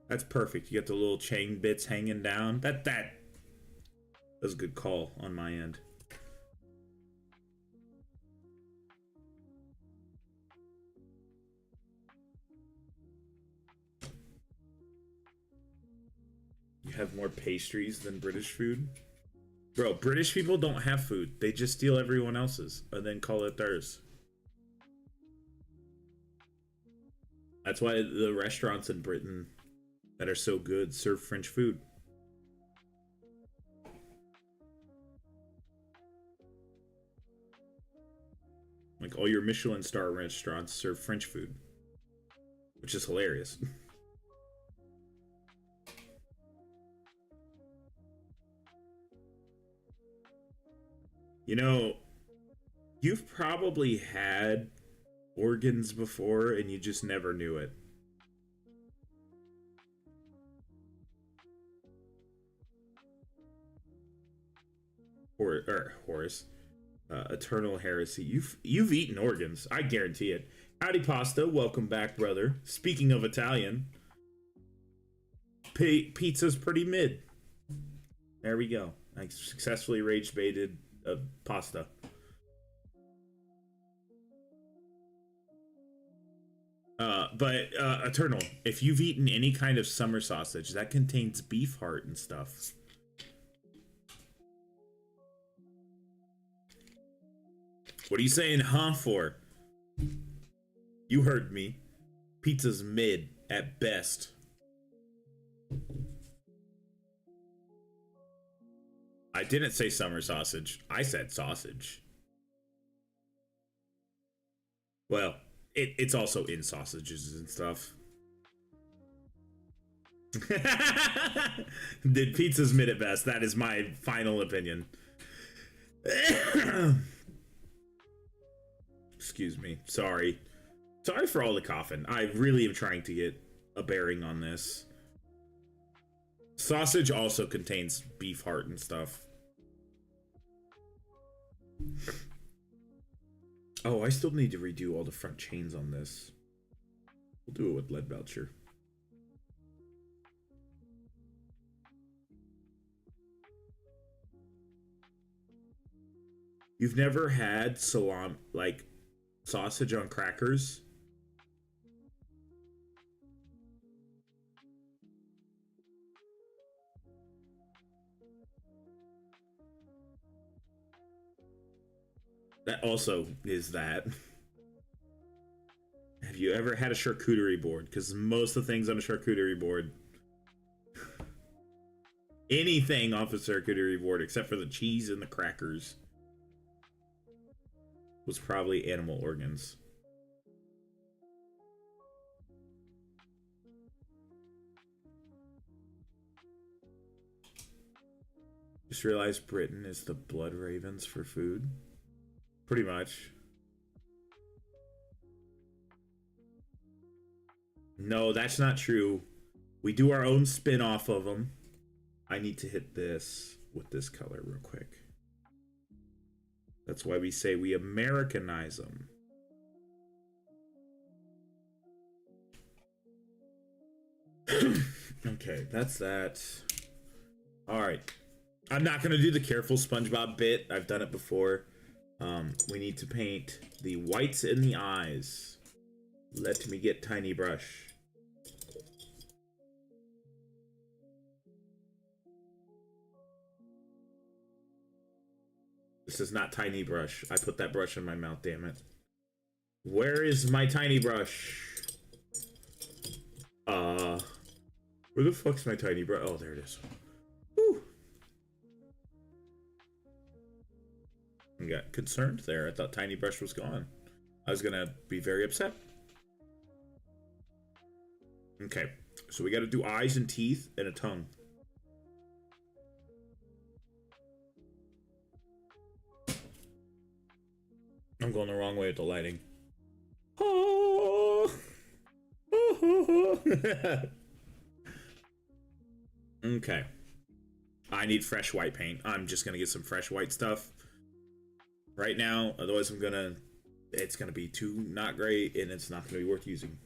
That's perfect. You got the little chain bits hanging down. That was a good call on my end. You have more pastries than British food? Bro, British people don't have food. They just steal everyone else's and then call it theirs. That's why the restaurants in Britain that are so good serve French food. Like all your Michelin star restaurants serve French food, which is hilarious. You know, you've probably had organs before and you just never knew it. Horus. Eternal Heresy. You've eaten organs. I guarantee it. Howdy, Pasta. Welcome back, brother. Speaking of Italian, pizza's pretty mid. There we go. I successfully rage baited Pasta. But Eternal, if you've eaten any kind of summer sausage, that contains beef heart and stuff. What are you saying, huh, for? You heard me. Pizza's mid at best. I didn't say summer sausage. I said sausage. Well, it's also in sausages and stuff. Did pizza's mid at best. That is my final opinion. Excuse me. Sorry. Sorry for all the coughing. I really am trying to get a bearing on this. Sausage also contains beef heart and stuff. Oh, I still need to redo all the front chains on this. We'll do it with lead belcher. You've never had salami, like sausage on crackers? That also is that. Have you ever had a charcuterie board? Because most of the things on a charcuterie board, anything off a charcuterie board except for the cheese and the crackers, was probably animal organs. Just realized Britain is the blood ravens for food. Pretty much. No, that's not true. We do our own spin off of them. I need to hit this with this color real quick. That's why we say we Americanize them. Okay, that's that. All right. I'm not going to do the careful SpongeBob bit. I've done it before. We need to paint the whites in the eyes. Let me get tiny brush. This is not tiny brush. I put that brush in my mouth, damn it. Where is my tiny brush? Where the fuck's my tiny brush? Oh, there it is. Whew. I got concerned there. I thought tiny brush was gone. I was gonna be very upset. Okay, so we gotta do eyes and teeth and a tongue. I'm going the wrong way with the lighting. Oh. Okay. I need fresh white paint. I'm just gonna get some fresh white stuff right now, otherwise it's gonna be too not great and it's not gonna be worth using.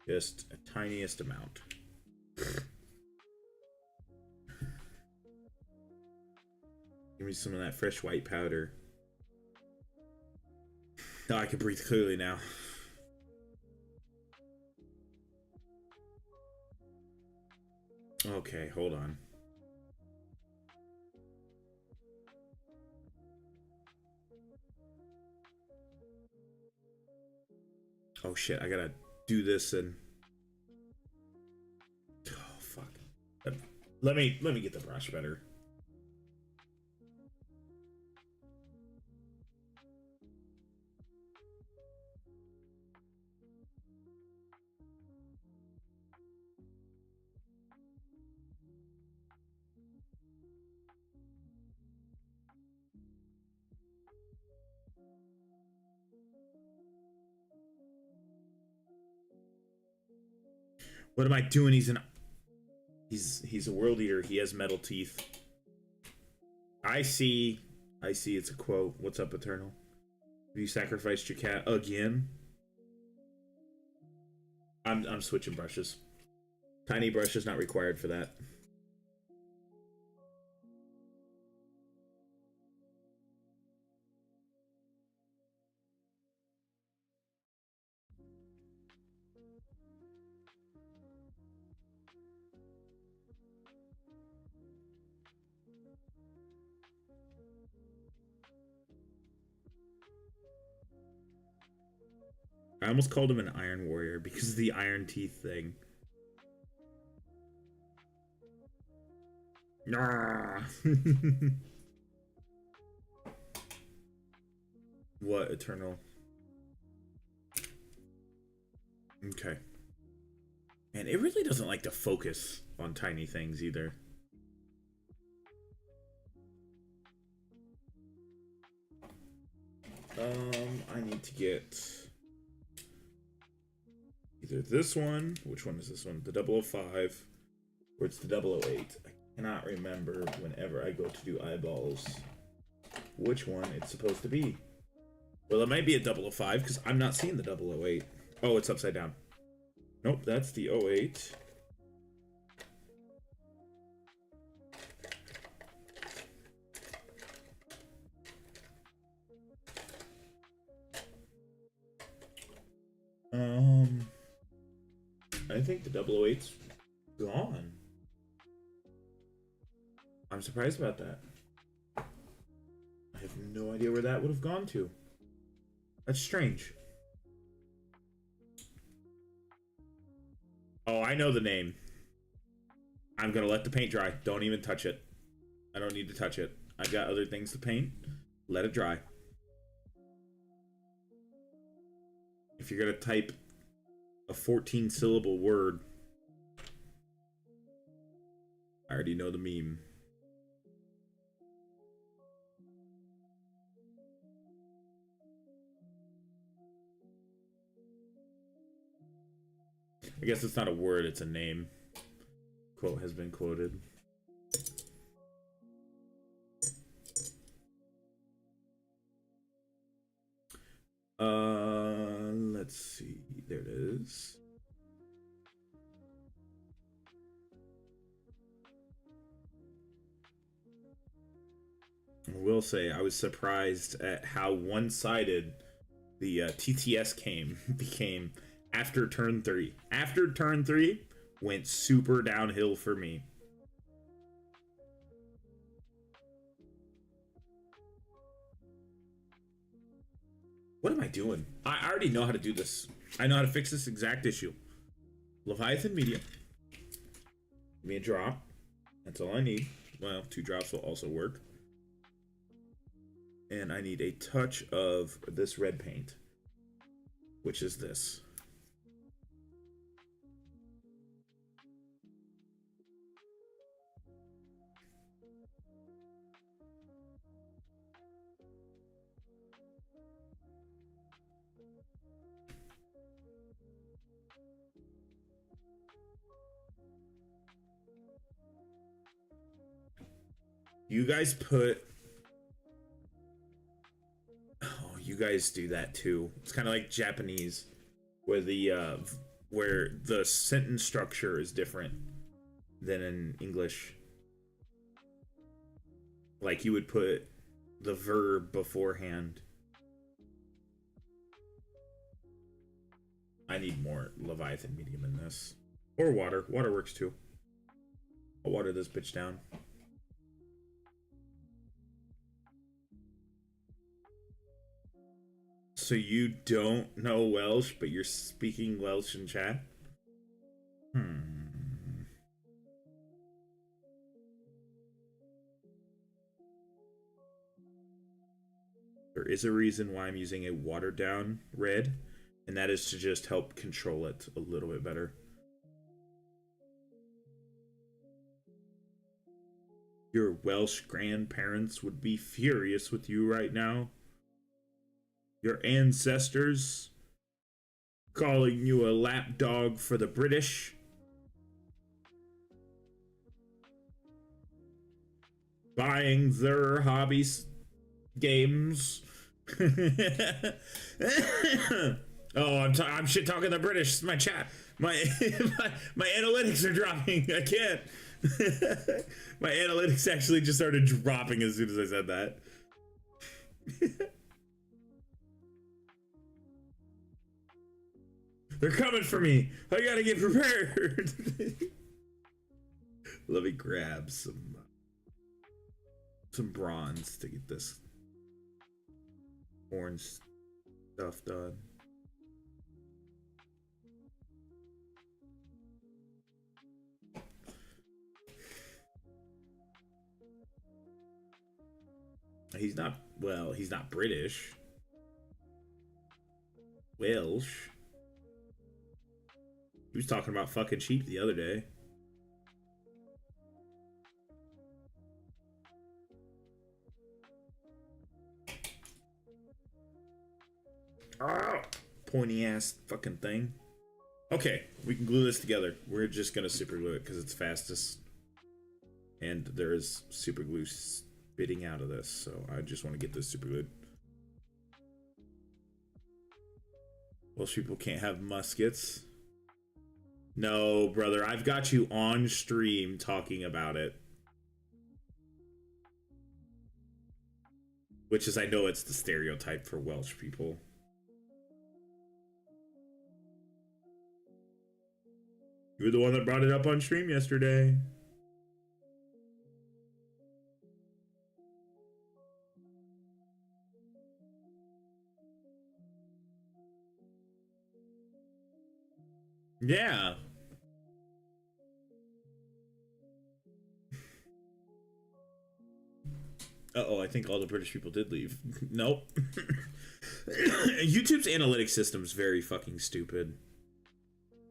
Just a tiniest amount. Give me some of that fresh white powder. Oh, I can breathe clearly now. Okay, hold on. Oh shit, I gotta do this and... Oh fuck. Let me get the brush better. What am I doing? He's a world eater. He has metal teeth. I see. I see. It's a quote. What's up, Eternal? Have you sacrificed your cat again? I'm switching brushes. Tiny brush is not required for that. I almost called him an Iron Warrior because of the Iron Teeth thing. Nah. What, Eternal? Okay. And it really doesn't like to focus on tiny things either. I need to get either this one, which one is this one? The 005, or it's the 008. I cannot remember whenever I go to do eyeballs which one it's supposed to be. Well, it might be a 005 because I'm not seeing the 008. Oh, it's upside down. Nope, that's the 08. I think the 008's gone. I'm surprised about that. I have no idea where that would have gone to. That's strange. Oh, I know the name. I'm gonna let the paint dry. Don't even touch it. I don't need to touch it. I've got other things to paint. Let it dry. If you're gonna type a 14-syllable word, I already know the meme. I guess it's not a word, it's a name. Quote has been quoted. Let's see. There it is. I will say I was surprised at how one-sided the TTS became after turn 3. After turn 3 went super downhill for me. What am I doing? I already know how to do this. I know how to fix this exact issue. Leviathan Media. Give me a drop. That's all I need. Well, 2 drops will also work. And I need a touch of this red paint, which is this. You guys put... Oh, you guys do that too. It's kind of like Japanese, where the sentence structure is different than in English. Like you would put the verb beforehand. I need more Leviathan medium in this. Or water. Water works too. I'll water this bitch down. So you don't know Welsh, but you're speaking Welsh in chat? There is a reason why I'm using a watered down red, and that is to just help control it a little bit better. Your Welsh grandparents would be furious with you right now. Your ancestors calling you a lapdog for the British. buying their hobbies games. Oh, I'm shit talking the British. My chat, my my analytics are dropping. I can't. My analytics actually just started dropping as soon as I said that. They're coming for me. I gotta get prepared. Let me grab some bronze to get this orange stuff done. He's not, well, he's not British. Welsh. He was talking about fucking sheep the other day. Oh, pointy ass fucking thing. Okay, we can glue this together. We're just gonna super glue it because it's fastest. And there is super glue spitting out of this, so I just want to get this super glued. Welsh people can't have muskets. No, brother, I've got you on stream talking about it. Which is, I know it's the stereotype for Welsh people. You were the one that brought it up on stream yesterday. Yeah. Uh-oh, I think all the British people did leave. Nope. YouTube's analytics system's very fucking stupid.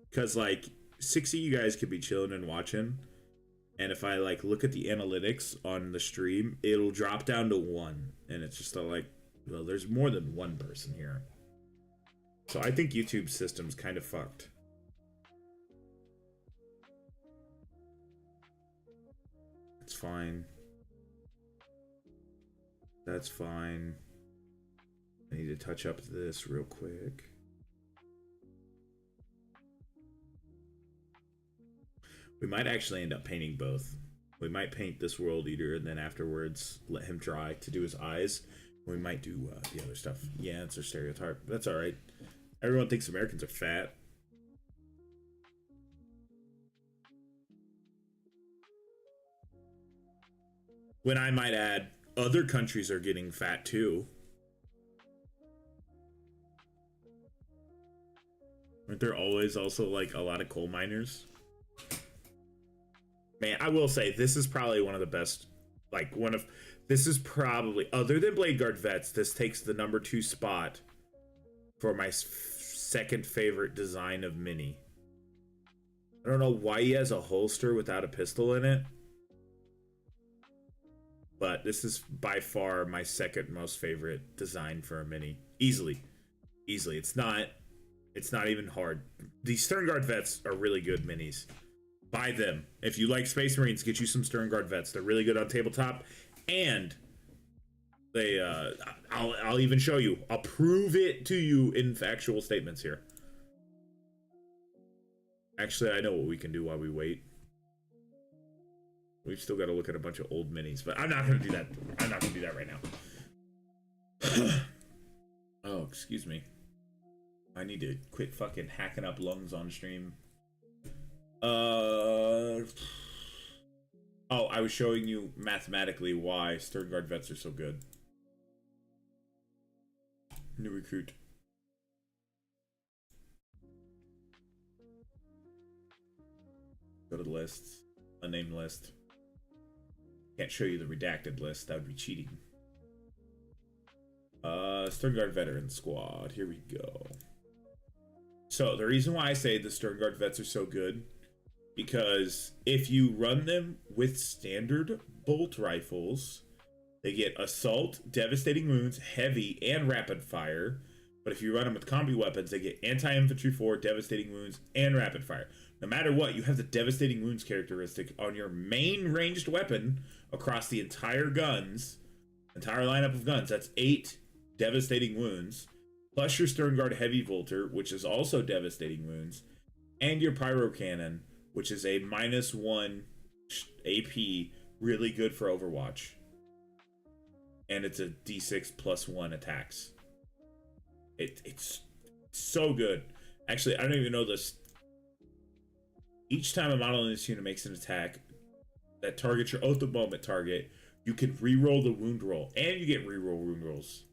Because, like, 6 of you guys could be chilling and watching. And if I, like, look at the analytics on the stream, it'll drop down to 1. And it's just like, well, there's more than one person here. So I think YouTube's system's kind of fucked. It's fine. That's fine. I need to touch up this real quick. We might actually end up painting both. We might paint this World Eater and then afterwards let him dry to do his eyes. We might do the other stuff. Yeah, it's a stereotype. That's all right. Everyone thinks Americans are fat. When I might add, other countries are getting fat too. Aren't there always also like a lot of coal miners? Man, I will say this is probably one of the best, like this is probably, other than Blade Guard Vets, this takes the #2 spot for my second favorite design of Mini. I don't know why he has a holster without a pistol in it. But this is by far my second most favorite design for a Mini. Easily. It's not even hard. These Stern Guard Vets are really good minis. Buy them. If you like Space Marines, get you some Stern Guard Vets. They're really good on tabletop. And they, I'll even show you. I'll prove it to you in factual statements here. Actually, I know what we can do while we wait. We've still got to look at a bunch of old minis, but I'm not going to do that. I'm not going to do that right now. Oh, excuse me. I need to quit fucking hacking up lungs on stream. Oh, I was showing you mathematically why Stern Guard Vets are so good. New recruit. Go to the lists. Unnamed list. Can't show you the redacted list. That would be cheating. Stern Guard Veteran Squad. Here we go. So the reason why I say the Stern Guard Vets are so good, because if you run them with standard bolt rifles, they get assault, devastating wounds, heavy, and rapid fire, But if you run them with combi weapons, they get anti-infantry 4, devastating wounds, and rapid fire. No matter what, you have the devastating wounds characteristic on your main ranged weapon across the entire lineup of guns. That's 8 devastating wounds, plus your Stern Guard Heavy Volter, which is also devastating wounds, and your Pyro Cannon, which is a -1 AP, really good for Overwatch. And it's a D6 +1 attacks. It's so good. Actually, I don't even know this. Each time a model in this unit makes an attack that targets your oath of moment target, you can re-roll the wound roll, and you get re-roll wound rolls.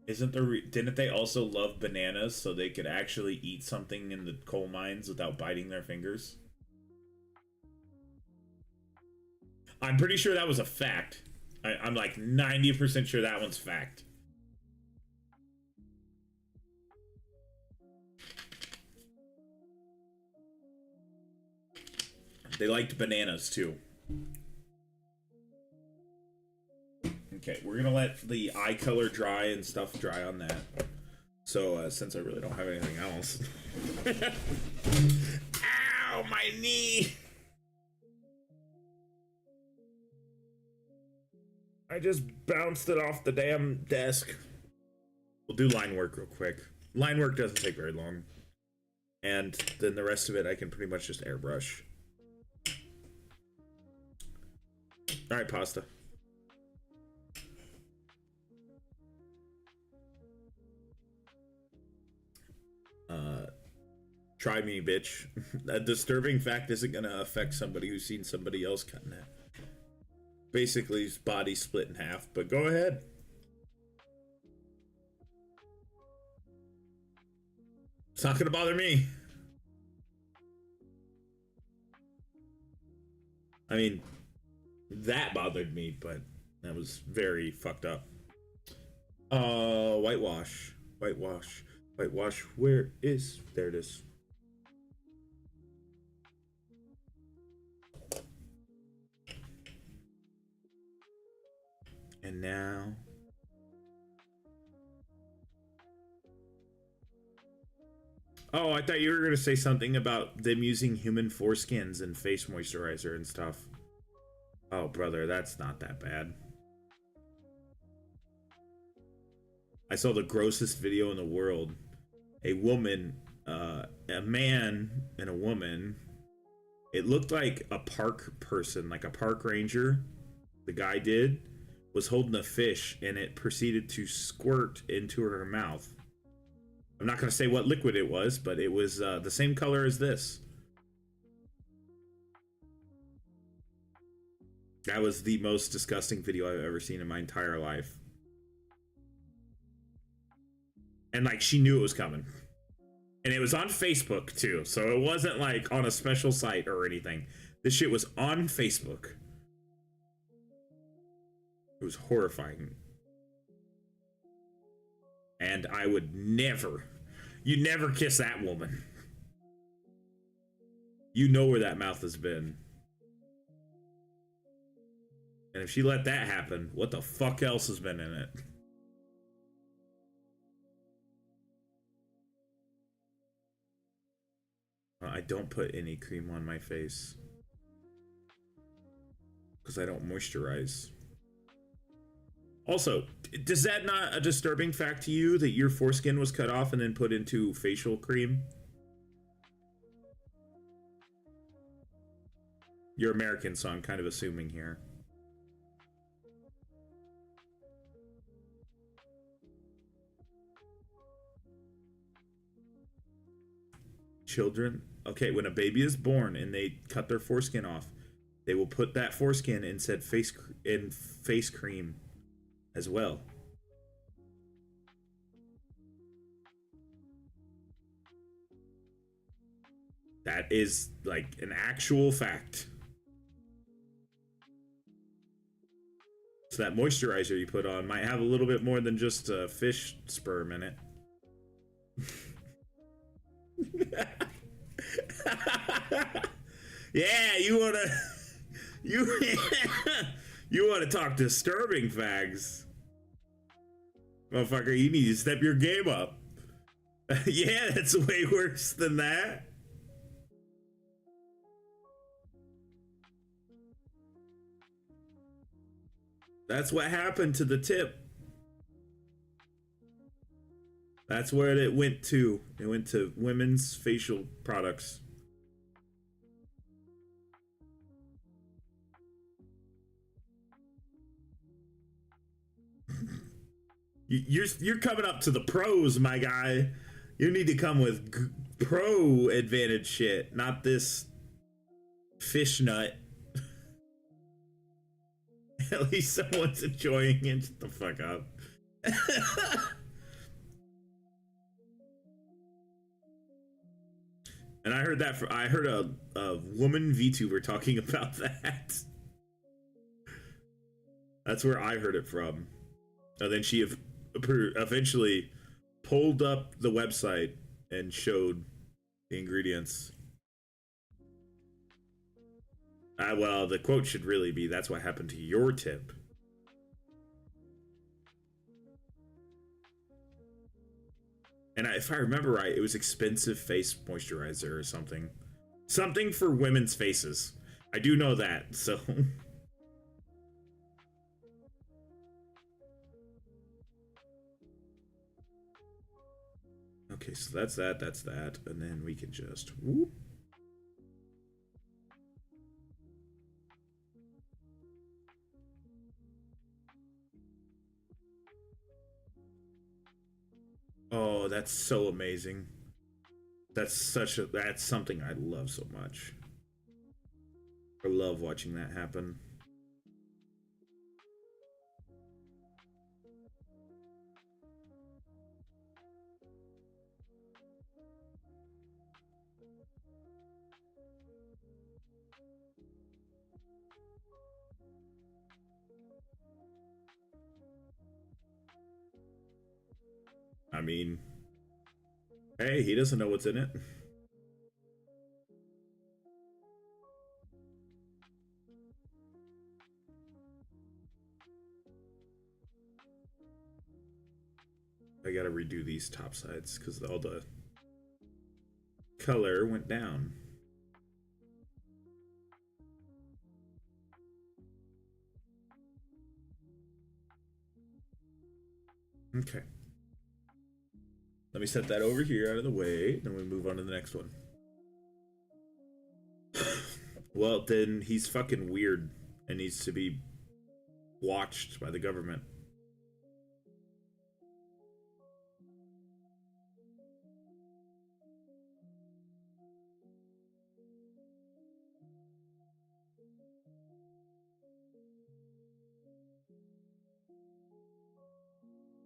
Didn't they also love bananas so they could actually eat something in the coal mines without biting their fingers? I'm pretty sure that was a fact. I'm like 90% sure that one's fact. They liked bananas too. Okay, we're gonna let the eye color dry and stuff dry on that. So since I really don't have anything else. Ow, my knee! I just bounced it off the damn desk. We'll do line work real quick. Line work doesn't take very long. And then the rest of it I can pretty much just airbrush. Alright, pasta. Try me, bitch. A disturbing fact isn't gonna affect somebody who's seen somebody else cutting it. Basically, his body split in half, but go ahead. It's not gonna bother me. I mean, that bothered me, but that was very fucked up. Whitewash. Whitewash. Whitewash. Where is... There it is. And now... Oh, I thought you were going to say something about them using human foreskins and face moisturizer and stuff. Oh, brother, that's not that bad. I saw the grossest video in the world. A woman, a man and a woman. It looked like a park person, like a park ranger. The guy did. Was holding a fish and it proceeded to squirt into her mouth. I'm not going to say what liquid it was, but it was the same color as this. That was the most disgusting video I've ever seen in my entire life. And like, she knew it was coming. And it was on Facebook too, so it wasn't like on a special site or anything. This shit was on Facebook. It was horrifying. And I would never, you never kiss that woman. You know where that mouth has been. And if she let that happen, what the fuck else has been in it? I don't put any cream on my face. Because I don't moisturize. Also, does that not a disturbing fact to you that your foreskin was cut off and then put into facial cream? You're American, so I'm kind of assuming here. Children, okay, when a baby is born and they cut their foreskin off, they will put that foreskin in said face cream as well. That is like an actual fact. So that moisturizer you put on might have a little bit more than just fish sperm in it. Yeah, you wanna you you wanna talk disturbing fags. Motherfucker, you need to step your game up. Yeah, it's way worse than that. That's what happened to the tip. That's where it went to. It went to women's facial products. You're coming up to the pros, my guy. You need to come with pro advantage shit, not this fish nut. At least someone's enjoying it. Shut the fuck up. And I heard that I heard a woman VTuber talking about that. That's where I heard it from. And then she eventually pulled up the website and showed the ingredients. Well, the quote should really be, "That's what happened to your tip." And if I remember right, it was expensive face moisturizer or something. Something for women's faces. I do know that, so... Okay, so that's that. And then we can just... Whoop. Oh, that's so amazing. That's something I love so much. I love watching that happen. I mean, hey, he doesn't know what's in it. I gotta redo these top sides because all the color went down. Okay. Let me set that over here out of the way, then we move on to the next one. Well, then he's fucking weird and needs to be watched by the government.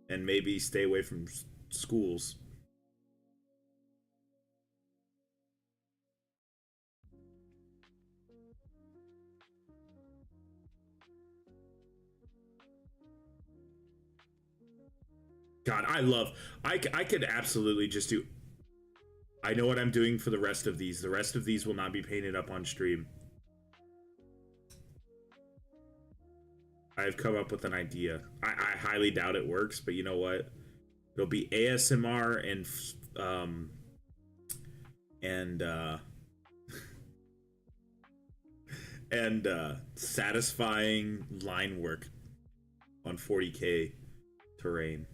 And maybe stay away from schools. God, I could absolutely just do... I know what I'm doing for the rest of these. The rest of these will not be painted up on stream. I've come up with an idea. I highly doubt it works, but you know what? It'll be ASMR and satisfying line work on 40K terrain.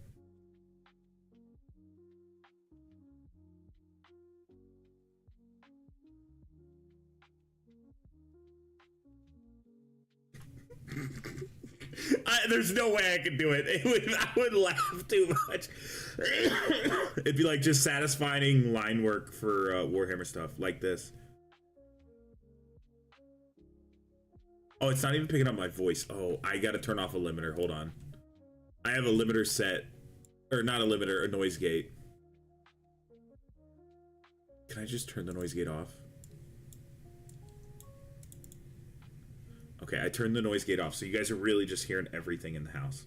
There's no way I could do it. I would laugh too much. It'd be like just satisfying line work for Warhammer stuff like this. Oh, it's not even picking up my voice. Oh, I gotta turn off a limiter. Hold on. I have a limiter set. Or not a limiter, a noise gate. Can I just turn the noise gate off? Okay, I turned the noise gate off, so you guys are really just hearing everything in the house.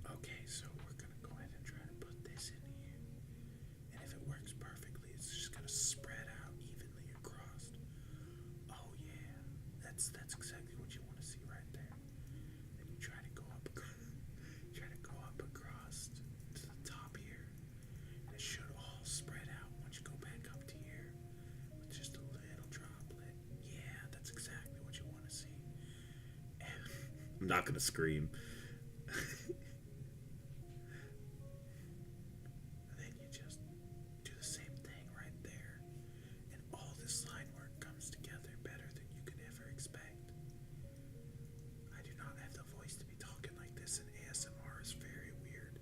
Okay, so we're gonna go ahead and try to put this in here. And if it works perfectly, it's just gonna spread out evenly across I'm not gonna scream. And then you just do the same thing right there. And all this line work comes together better than you could ever expect. I do not have the voice to be talking like this, and ASMR is very weird.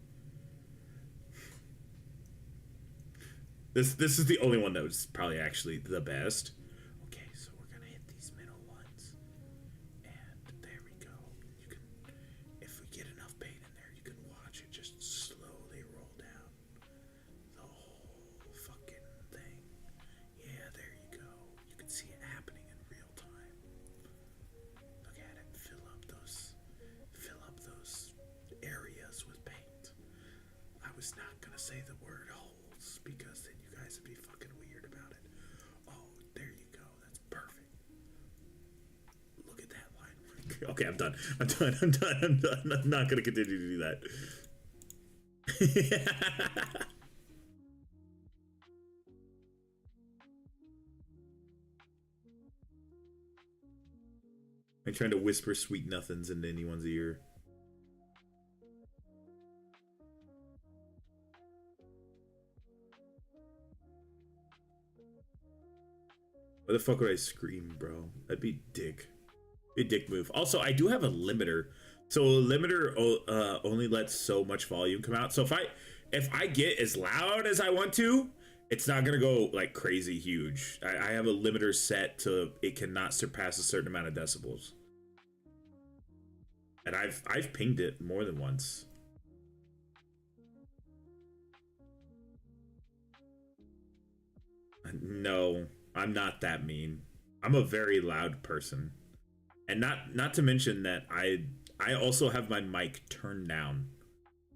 This is the only one that was probably actually the best. Okay, so we're gonna hit these middle ones, and there we go. You can, if we get enough paint in there, you can watch it just slowly roll down the whole fucking thing. Yeah, there you go. You can see it happening in real time. Look at it. Fill up those areas with paint. I was not gonna say the word holes because then you guys would be fucking weird about it. Oh, there you go. That's perfect. Look at that line work. Okay, I'm done. I'm not gonna continue to do that. I'm trying to whisper sweet nothings into anyone's ear. Why the fuck would I scream, bro? That'd be dick. Be a dick move. Also, I do have a limiter. So a limiter only lets so much volume come out. So if I get as loud as I want to, it's not gonna go like crazy huge. I have a limiter set to it cannot surpass a certain amount of decibels. And I've pinged it more than once. No, I'm not that mean. I'm a very loud person. And not to mention that I also have my mic turned down.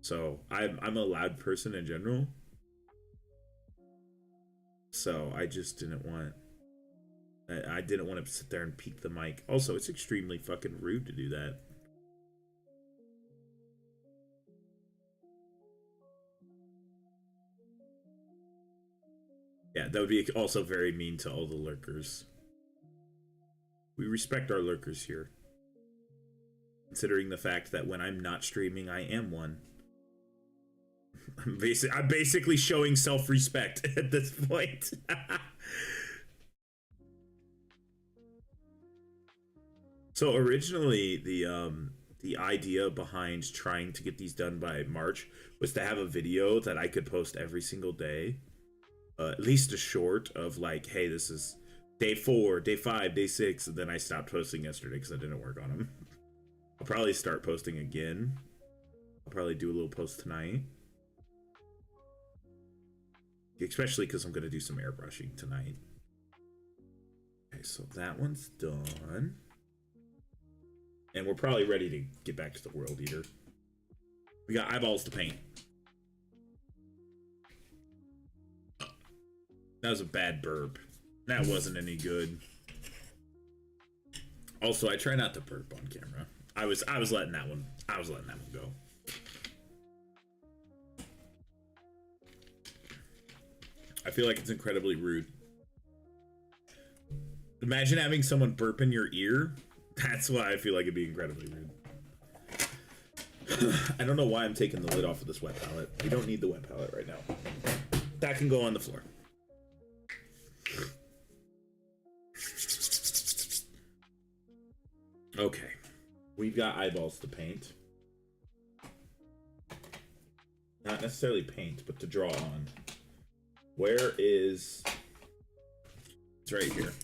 So I'm a loud person in general. So I just didn't want I didn't want to sit there and peek the mic. Also, it's extremely fucking rude to do that. Yeah, that would be also very mean to all the lurkers. We respect our lurkers here. Considering the fact that when I'm not streaming, I am one. I'm basically showing self-respect at this point. So originally, the idea behind trying to get these done by March was to have a video that I could post every single day. At least a short of like, hey, this is day 4, day 5, day 6, and then I stopped posting yesterday because I didn't work on them. I'll probably start posting again. I'll probably do a little post tonight. Especially because I'm going to do some airbrushing tonight. Okay, so that one's done. And we're probably ready to get back to the World Eater. We got eyeballs to paint. That was a bad burp. That wasn't any good. Also, I try not to burp on camera. I was letting that one go. I feel like it's incredibly rude. Imagine having someone burp in your ear. That's why I feel like it'd be incredibly rude. I don't know why I'm taking the lid off of this wet palette. We don't need the wet palette right now. That can go on the floor. Okay, we've got eyeballs to paint. Not necessarily paint, but to draw on. Where is... It's right here.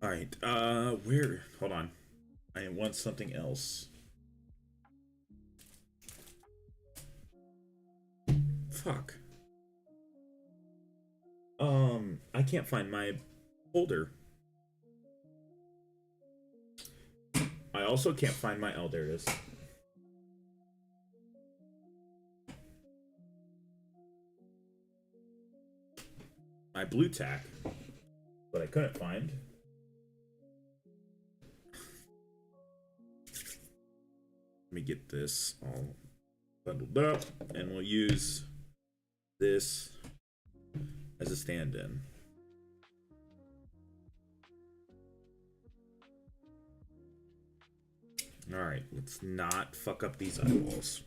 Alright, where... Hold on. I want something else. Fuck. I can't find my folder. I also can't find my... Oh, there it is. My blue tack. But I couldn't find. Let me get this all bundled up, and we'll use this as a stand-in. All right, let's not fuck up these eyeballs.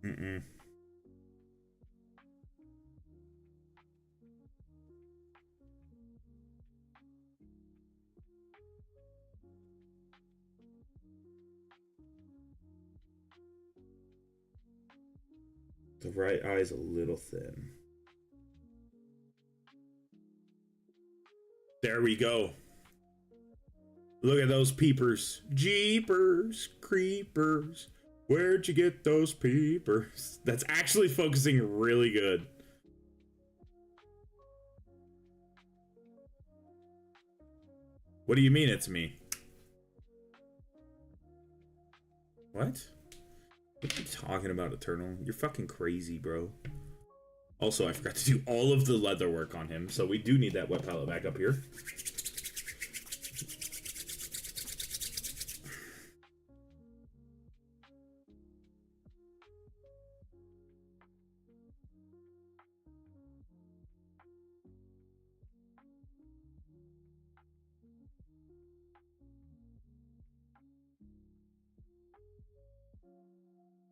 Mm-mm. The right eye is a little thin. There we go. Look at those peepers. Jeepers, creepers. Where'd you get those peepers? That's actually focusing really good. What do you mean it's me? What? What are you talking about, Eternal? You're fucking crazy, bro. Also, I forgot to do all of the leather work on him, so we do need that wet palette back up here.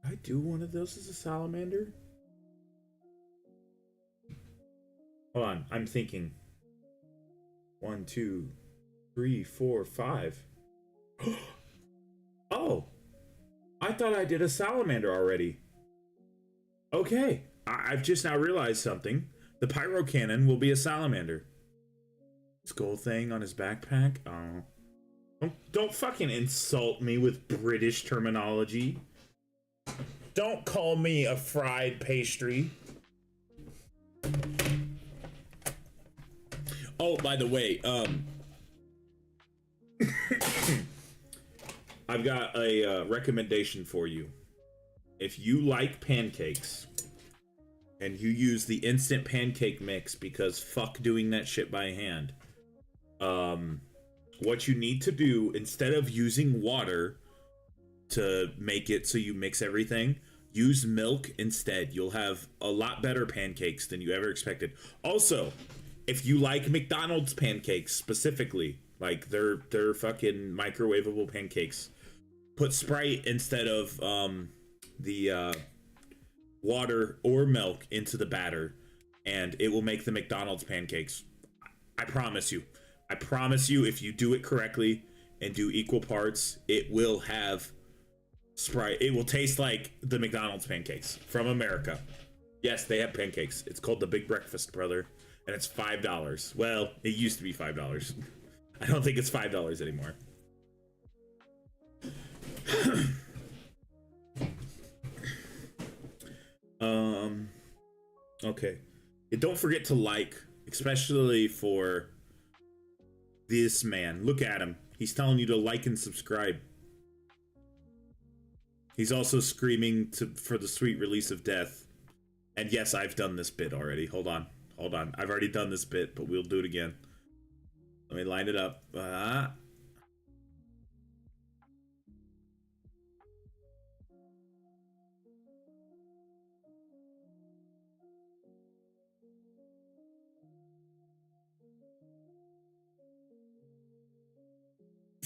I do one of those as a salamander? Hold on, I'm thinking. 1, 2, 3, 4, 5. Oh! I thought I did a salamander already. Okay, I've just now realized something. The pyro cannon will be a salamander. Skull thing on his backpack? Oh. Don't fucking insult me with British terminology. Don't call me a fried pastry. Oh, by the way, I've got a recommendation for you. If you like pancakes and you use the instant pancake mix, because fuck doing that shit by hand, what you need to do, instead of using water to make it so you mix everything, use milk instead. You'll have a lot better pancakes than you ever expected. Also, if you like McDonald's pancakes specifically, like they're fucking microwavable pancakes, put Sprite instead of the water or milk into the batter, and it will make the McDonald's pancakes. I promise you. I promise you, if you do it correctly and do equal parts, it will have Sprite. It will taste like the McDonald's pancakes from America. Yes, they have pancakes. It's called the Big Breakfast, brother. And it's $5. Well, it used to be $5. I don't think it's $5 anymore. Okay. And don't forget to like, especially for this man. Look at him. He's telling you to like and subscribe. He's also screaming for the sweet release of death. And yes, I've done this bit already. Hold on. Hold on. I've already done this bit, but we'll do it again. Let me line it up.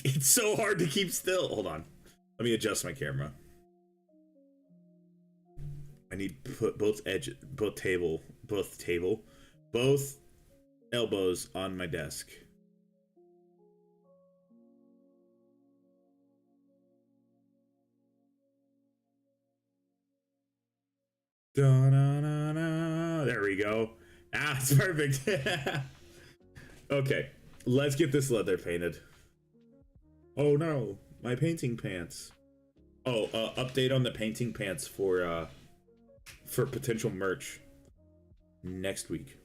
It's so hard to keep still. Hold on. Let me adjust my camera. I need to put both elbows on my desk. Da-na-na-na. There we go. Ah, it's perfect. Okay, let's get this leather painted. Oh no, my painting pants. Oh, update on the painting pants for potential merch next week.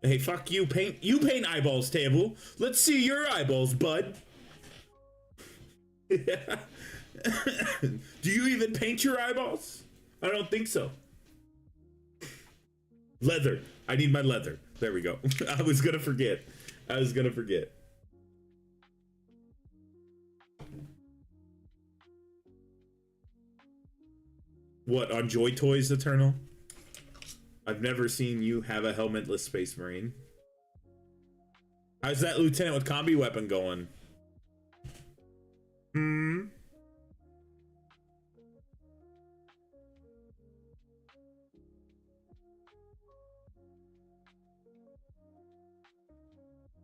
Hey, fuck you, paint eyeballs, table. Let's see your eyeballs, bud. Do you even paint your eyeballs? I don't think so. Leather. I need my leather. There we go. I was gonna forget. What, on Joy Toys Eternal? I've never seen you have a helmetless Space Marine. How's that lieutenant with combi weapon going?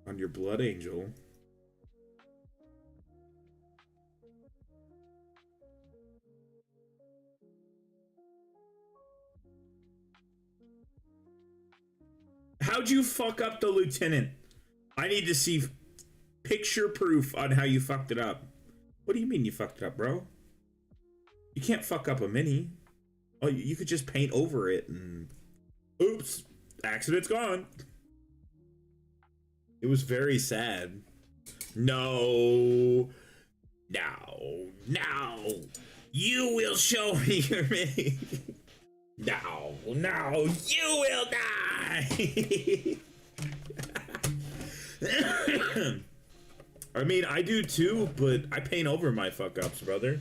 On your Blood Angel. How'd you fuck up the lieutenant? I need to see picture proof on how you fucked it up. What do you mean you fucked it up, bro? You can't fuck up a mini. Oh, you could just paint over it and... Oops. Accident's gone. It was very sad. No. No. No. You will show me your mini. No. No. You will die. I mean, I do too, but I paint over my fuck ups, brother.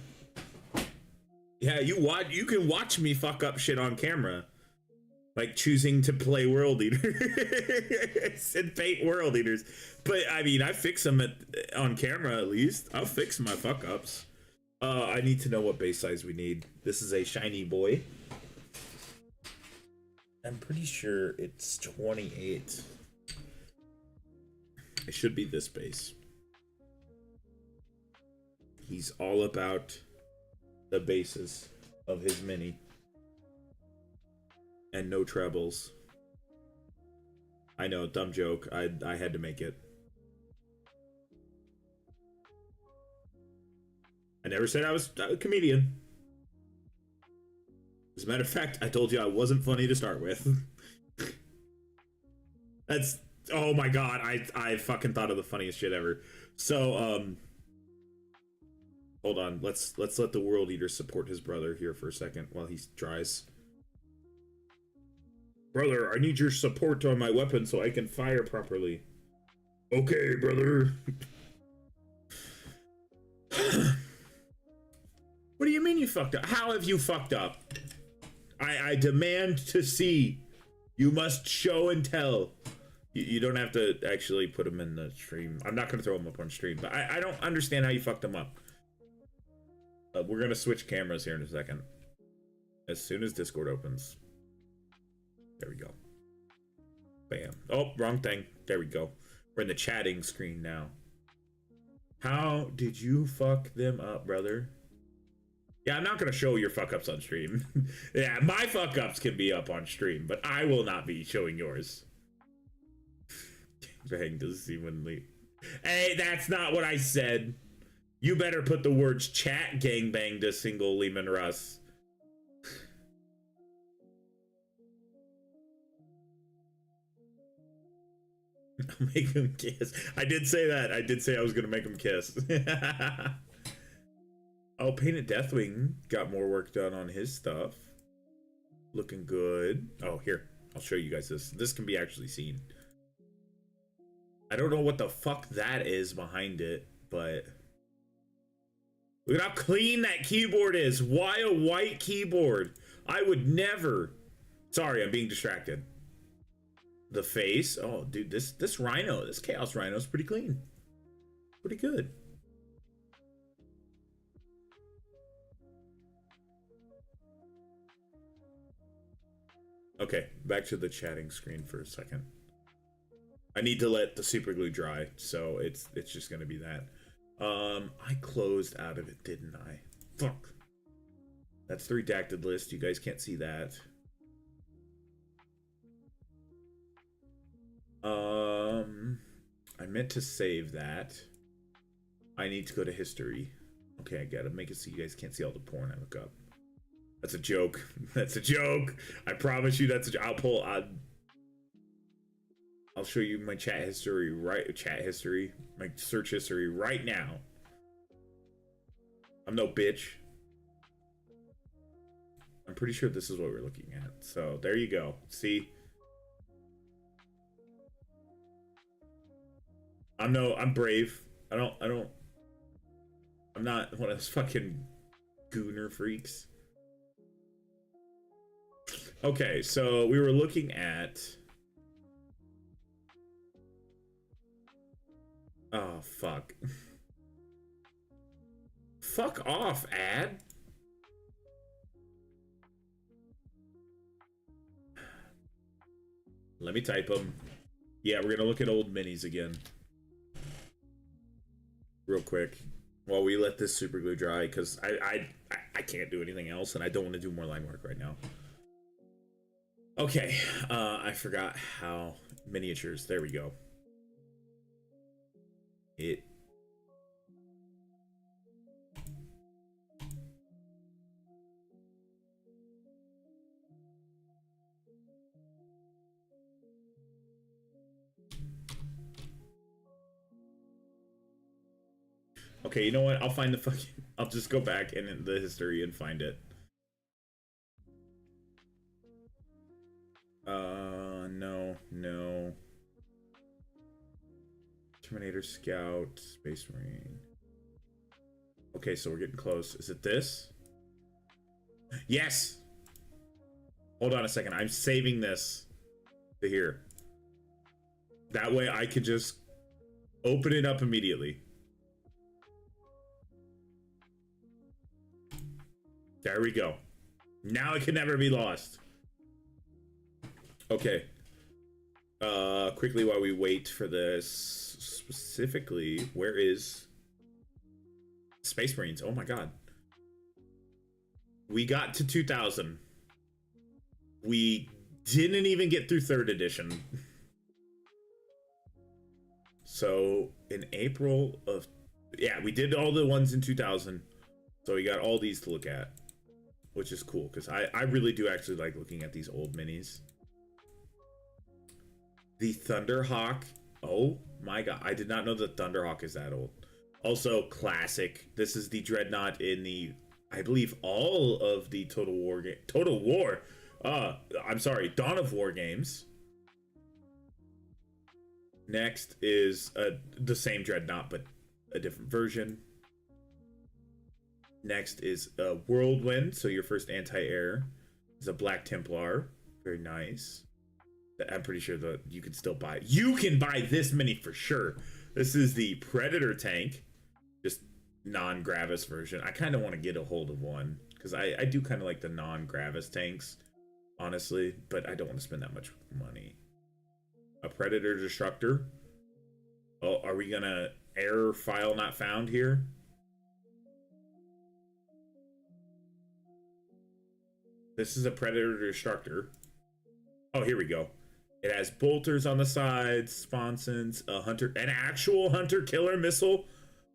Yeah, you can watch me fuck up shit on camera. Like choosing to play World Eaters and paint World Eaters. But I mean, I fix them on camera at least. I'll fix my fuck ups. I need to know what base size we need. This is a shiny boy. I'm pretty sure it's 28. It should be this base. He's all about the bases of his mini. And no trebles. I know, dumb joke. I had to make it. I never said I was a comedian. As a matter of fact, I told you I wasn't funny to start with. That's... Oh my god, I fucking thought of the funniest shit ever. So, hold on. Let's let the World Eater support his brother here for a second while he dries. Brother, I need your support on my weapon so I can fire properly. Okay, brother. What do you mean you fucked up? How have you fucked up? I demand to see. You must show and tell. You don't have to actually put them in the stream. I'm not going to throw them up on stream, but I don't understand how you fucked them up. We're going to switch cameras here in a second. As soon as Discord opens. There we go. Bam. Oh, wrong thing. There we go. We're in the chatting screen now. How did you fuck them up, brother? Yeah, I'm not going to show your fuck-ups on stream. Yeah, my fuck-ups can be up on stream, but I will not be showing yours. Bang does seemingly... Hey, that's not what I said. You better put the words chat gangbang to single Lehman Russ. I'll make him kiss. I did say that. I did say I was going to make him kiss. Oh, Painted Deathwing got more work done on his stuff. Looking good. Oh, here. I'll show you guys this. This can be actually seen. I don't know what the fuck that is behind it, but... Look at how clean that keyboard is. Why a white keyboard? I would never... Sorry, I'm being distracted. The face. Oh, dude, this rhino, this Chaos Rhino is pretty clean. Pretty good. Okay, back to the chatting screen for a second. I need to let the super glue dry, so it's just gonna be that. I closed out of it, didn't I? Fuck. That's the redacted list. You guys can't see that. I meant to save that. I need to go to history. Okay, I gotta make it so you guys can't see all the porn I look up. That's a joke. That's a joke. I promise you that's a joke. I'll show you my chat history my search history right now. I'm no bitch. I'm pretty sure this is what we're looking at. So there you go. See? I'm brave. I'm not one of those fucking gooner freaks. Okay, so we were looking at... Oh, fuck. Fuck off, ad. Let me type them. Yeah, we're gonna look at old minis again. Real quick. While we let this super glue dry, because I can't do anything else, and I don't want to do more line work right now. Okay, I forgot how miniatures. There we go. It. Okay, you know what? I'll find the fucking... I'll just go back in the history and find it. No. Terminator Scout, Space Marine. Okay, so we're getting close. Is it this? Yes! Hold on a second. I'm saving this to here. That way I could just open it up immediately. There we go. Now it can never be lost. Okay. Quickly while we wait for this, specifically, where is Space Marines? Oh my god. We got to 2000. We didn't even get through 3rd edition. So in April of... Yeah, we did all the ones in 2000. So we got all these to look at, which is cool, because I really do actually like looking at these old minis. The Thunderhawk. Oh my god, I did not know the Thunderhawk is that old. Also, classic. This is the Dreadnought in the, I believe, all of the Total War I'm sorry, Dawn of War games. Next is the same Dreadnought, but a different version. Next is Whirlwind, so your first anti-air is a Black Templar. Very nice. I'm pretty sure that you can still buy. You can buy this mini for sure. This is the Predator tank, just non-Gravis version. I kind of want to get a hold of one because I do kind of like the non-Gravis tanks, honestly, but I don't want to spend that much money. A Predator Destructor. Oh, are we gonna error file not found here? This is a Predator Destructor. Oh, here we go. It has bolters on the sides, sponsons, a hunter, an actual hunter killer missile.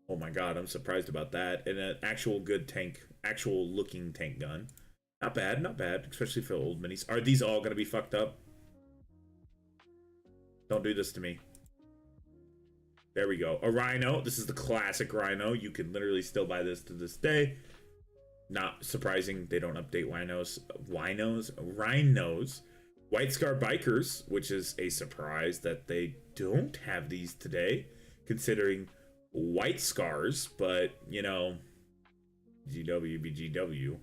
Oh my god, I'm surprised about that. And an actual good tank, actual looking tank gun. Not bad, not bad, especially for old minis. Are these all gonna be fucked up? Don't do this to me. There we go. A Rhino. This is the classic Rhino. You can literally still buy this to this day. Not surprising they don't update Rhinos. White Scar Bikers, which is a surprise that they don't have these today, considering White Scars, but, you know, GW.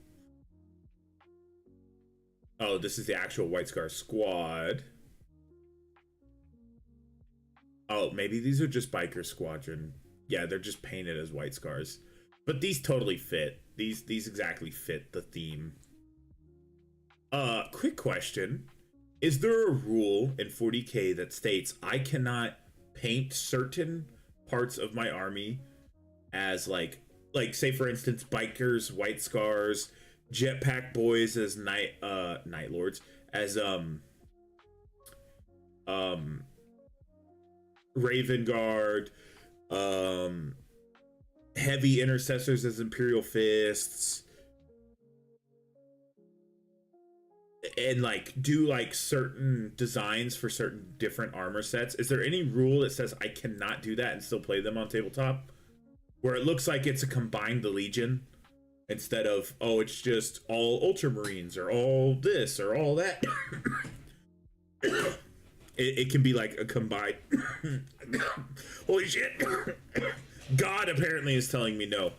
Oh, this is the actual White Scar squad. Oh, maybe these are just Biker Squadron. Yeah, they're just painted as White Scars. But these totally fit. These exactly fit the theme. Quick question. Is there a rule in 40K that states I cannot paint certain parts of my army as like say for instance bikers, white scars, jetpack boys as night lords, as Raven Guard, heavy intercessors as Imperial Fists, and like do like certain designs for certain different armor sets? Is there any rule that says I cannot do that and still play them on tabletop, where it looks like it's a combined Legion instead of, oh, it's just all Ultramarines or all this or all that? It can be like a combined. Holy shit. God apparently is telling me no.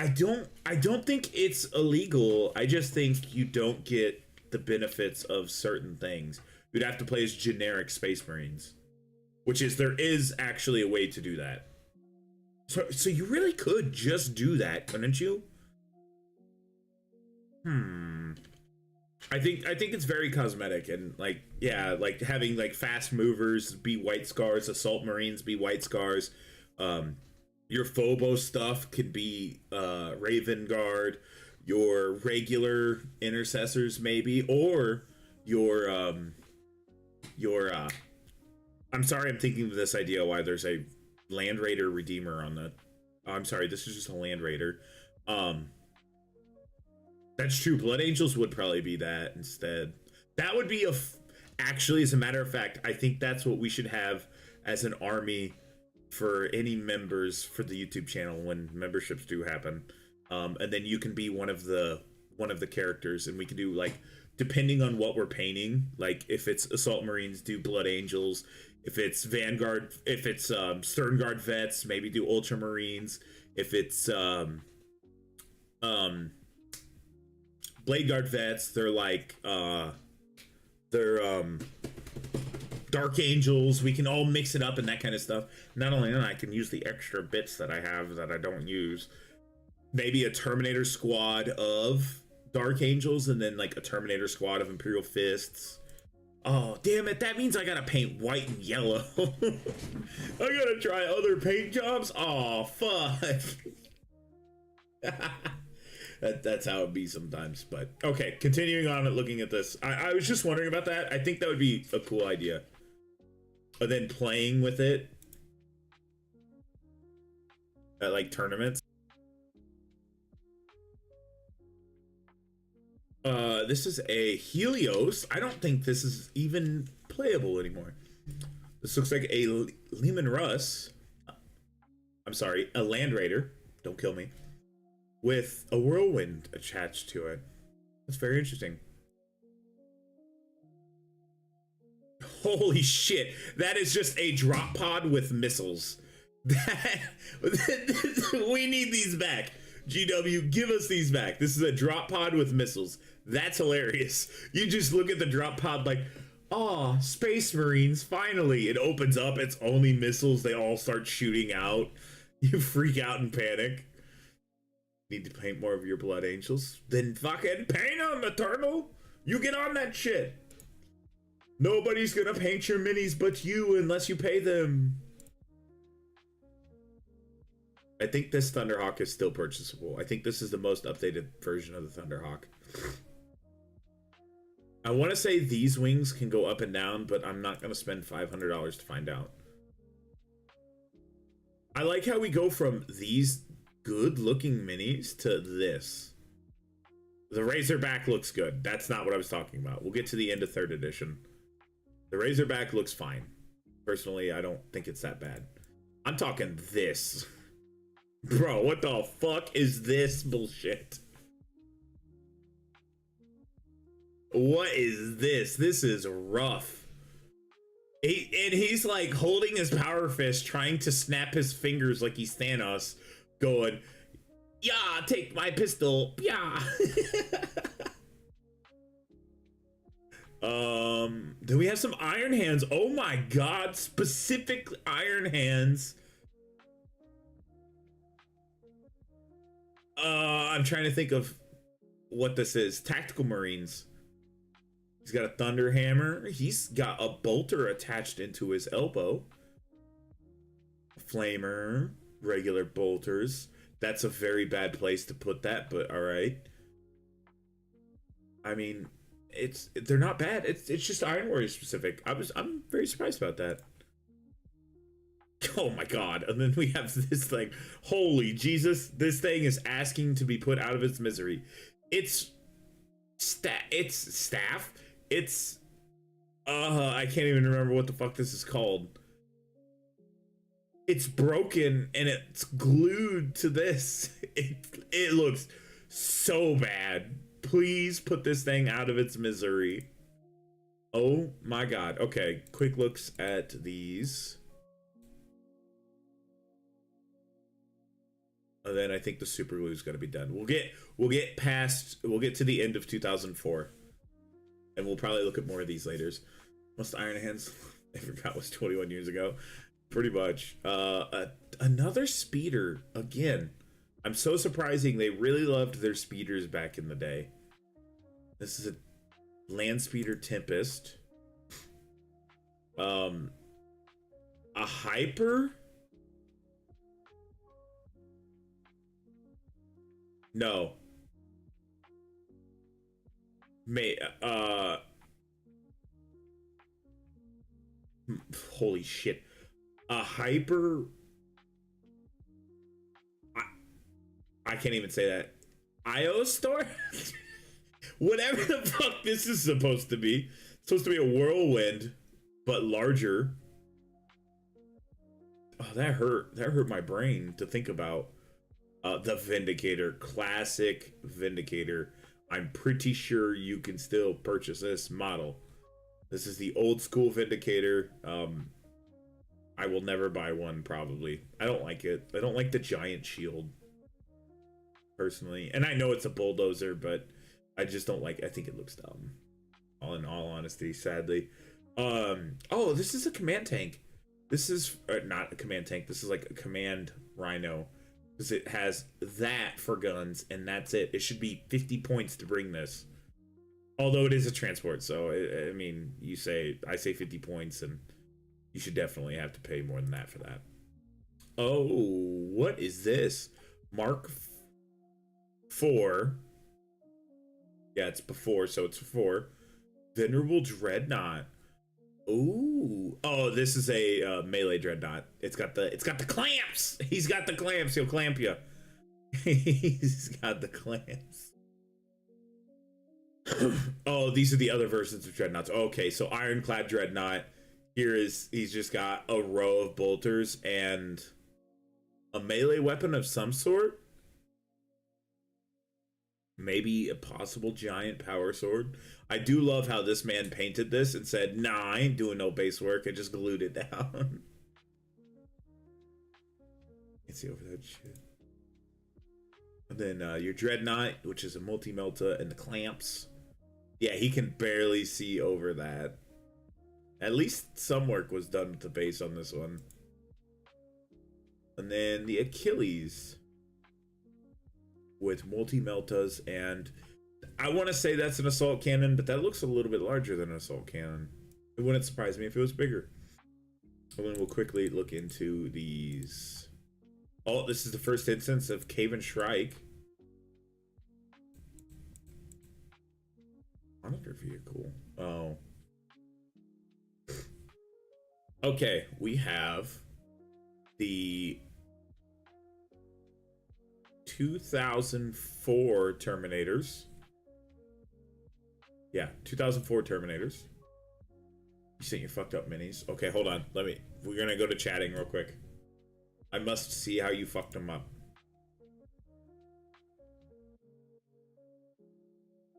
I don't think it's illegal. I just think you don't get the benefits of certain things. You'd have to play as generic Space Marines, which is there is actually a way to do that. So you really could just do that, couldn't you? I think it's very cosmetic, and like, yeah, like having like fast movers be white scars, assault marines be white scars. Your Phobos stuff could be Raven Guard, your regular intercessors maybe, or your I'm sorry, I'm thinking of this idea why there's a Land Raider Redeemer on the I'm sorry, this is just a Land Raider. That's true. Blood Angels would probably be that instead. That would be actually, as a matter of fact, I think that's what we should have as an army for any members for the YouTube channel when memberships do happen. And then you can be one of the characters, and we can do, like, depending on what we're painting, like if it's Assault Marines, do Blood Angels. If it's Vanguard, if it's Stern Guard Vets, maybe do Ultramarines. If it's Blade Guard Vets, they're like Dark Angels. We can all mix it up and that kind of stuff. Not only that, I can use the extra bits that I have that I don't use. Maybe a Terminator squad of Dark Angels, and then like a Terminator squad of Imperial Fists. Oh, damn it. That means I gotta paint white and yellow. I gotta try other paint jobs? Oh, fuck. That's how it be sometimes. But okay, continuing on and looking at this. I was just wondering about that. I think that would be a cool idea. And then playing with it at like tournaments. This is a Helios. I don't think this is even playable anymore. This looks like a Lehman Russ. I'm sorry, a Land Raider. Don't kill me. With a whirlwind attached to it. That's very interesting. Holy shit. That is just a drop pod with missiles. We need these back. GW, give us these back. This is a drop pod with missiles. That's hilarious. You just look at the drop pod like, oh, Space Marines, finally. It opens up, it's only missiles. They all start shooting out. You freak out and panic. Need to paint more of your Blood Angels? Then fucking paint them, Eternal! You get on that shit! Nobody's gonna paint your minis but you unless you pay them. I think this Thunderhawk is still purchasable. I think this is the most updated version of the Thunderhawk. I want to say these wings can go up and down, but I'm not going to spend $500 to find out. I like how we go from these good-looking minis to this. The Razorback looks good. That's not what I was talking about. We'll get to the end of 3rd edition. The Razorback looks fine. Personally, I don't think it's that bad. I'm talking this. Bro, what the fuck is this bullshit? What is this? This is rough. And he's like holding his power fist, trying to snap his fingers like he's Thanos, going, yeah, take my pistol, yeah. Do we have some Iron Hands? Oh my god, specific Iron Hands. I'm trying to think of what this is. Tactical Marines. He's got a Thunder Hammer. He's got a bolter attached into his elbow. Flamer. Regular bolters. That's a very bad place to put that, but alright. I mean, they're not bad. It's just Iron Warrior specific. I'm very surprised about that. Oh my god. And then we have this thing. Holy Jesus. This thing is asking to be put out of its misery. It's staff. I can't even remember what the fuck this is called. It's broken and it's glued to this. It looks so bad. Please put this thing out of its misery. Oh my god. Okay, quick looks at these. And then I think the super glue is going to be done. We'll get to the end of 2004, and we'll probably look at more of these later. Most Iron Hands, I forgot, was 21 years ago, pretty much. Another speeder again. I'm so surprising. They really loved their speeders back in the day. This is a land speeder Tempest. A hyper. No. Holy shit. A hyper. I can't even say that. IO store? Whatever the fuck this is supposed to be. It's supposed to be a whirlwind, but larger. Oh, that hurt. That hurt my brain to think about. The Vindicator. Classic Vindicator. I'm pretty sure you can still purchase this model. This is the old school Vindicator. I will never buy one, probably. I don't like it. I don't like the giant shield, personally. And I know it's a bulldozer, but I just don't like it. I think it looks dumb. In all honesty, sadly. Oh, this is a command tank. This is not a command tank. This is like a command rhino. Because it has that for guns, and that's it. It should be 50 points to bring this. Although it is a transport, so I mean, I say 50 points, and you should definitely have to pay more than that for that. Oh, what is this? Mark 4. Yeah, it's before, so it's 4. Venerable Dreadnought. Ooh. Oh, this is a melee Dreadnought. It's got the clamps. He's got the clamps. He'll clamp you. He's got the clamps. Oh, these are the other versions of Dreadnoughts. Okay, so Ironclad Dreadnought. He's just got a row of bolters and a melee weapon of some sort. Maybe a possible giant power sword. I do love how this man painted this and said, nah, I ain't doing no base work. I just glued it down. Can't see over that shit. And then your Dreadnought, which is a multi-melta, and the clamps. Yeah, he can barely see over that. At least some work was done with the base on this one. And then the Achilles with multi-meltas, and I want to say that's an assault cannon, but that looks a little bit larger than an assault cannon. It wouldn't surprise me if it was bigger. And then we'll quickly look into these. Oh, this is the first instance of Cave and Shrike. Monitor vehicle. Oh. Okay, we have the 2004 Terminators. Yeah, 2004 Terminators. You think you fucked up minis? Okay, hold on. We're gonna go to chatting real quick. I must see how you fucked them up.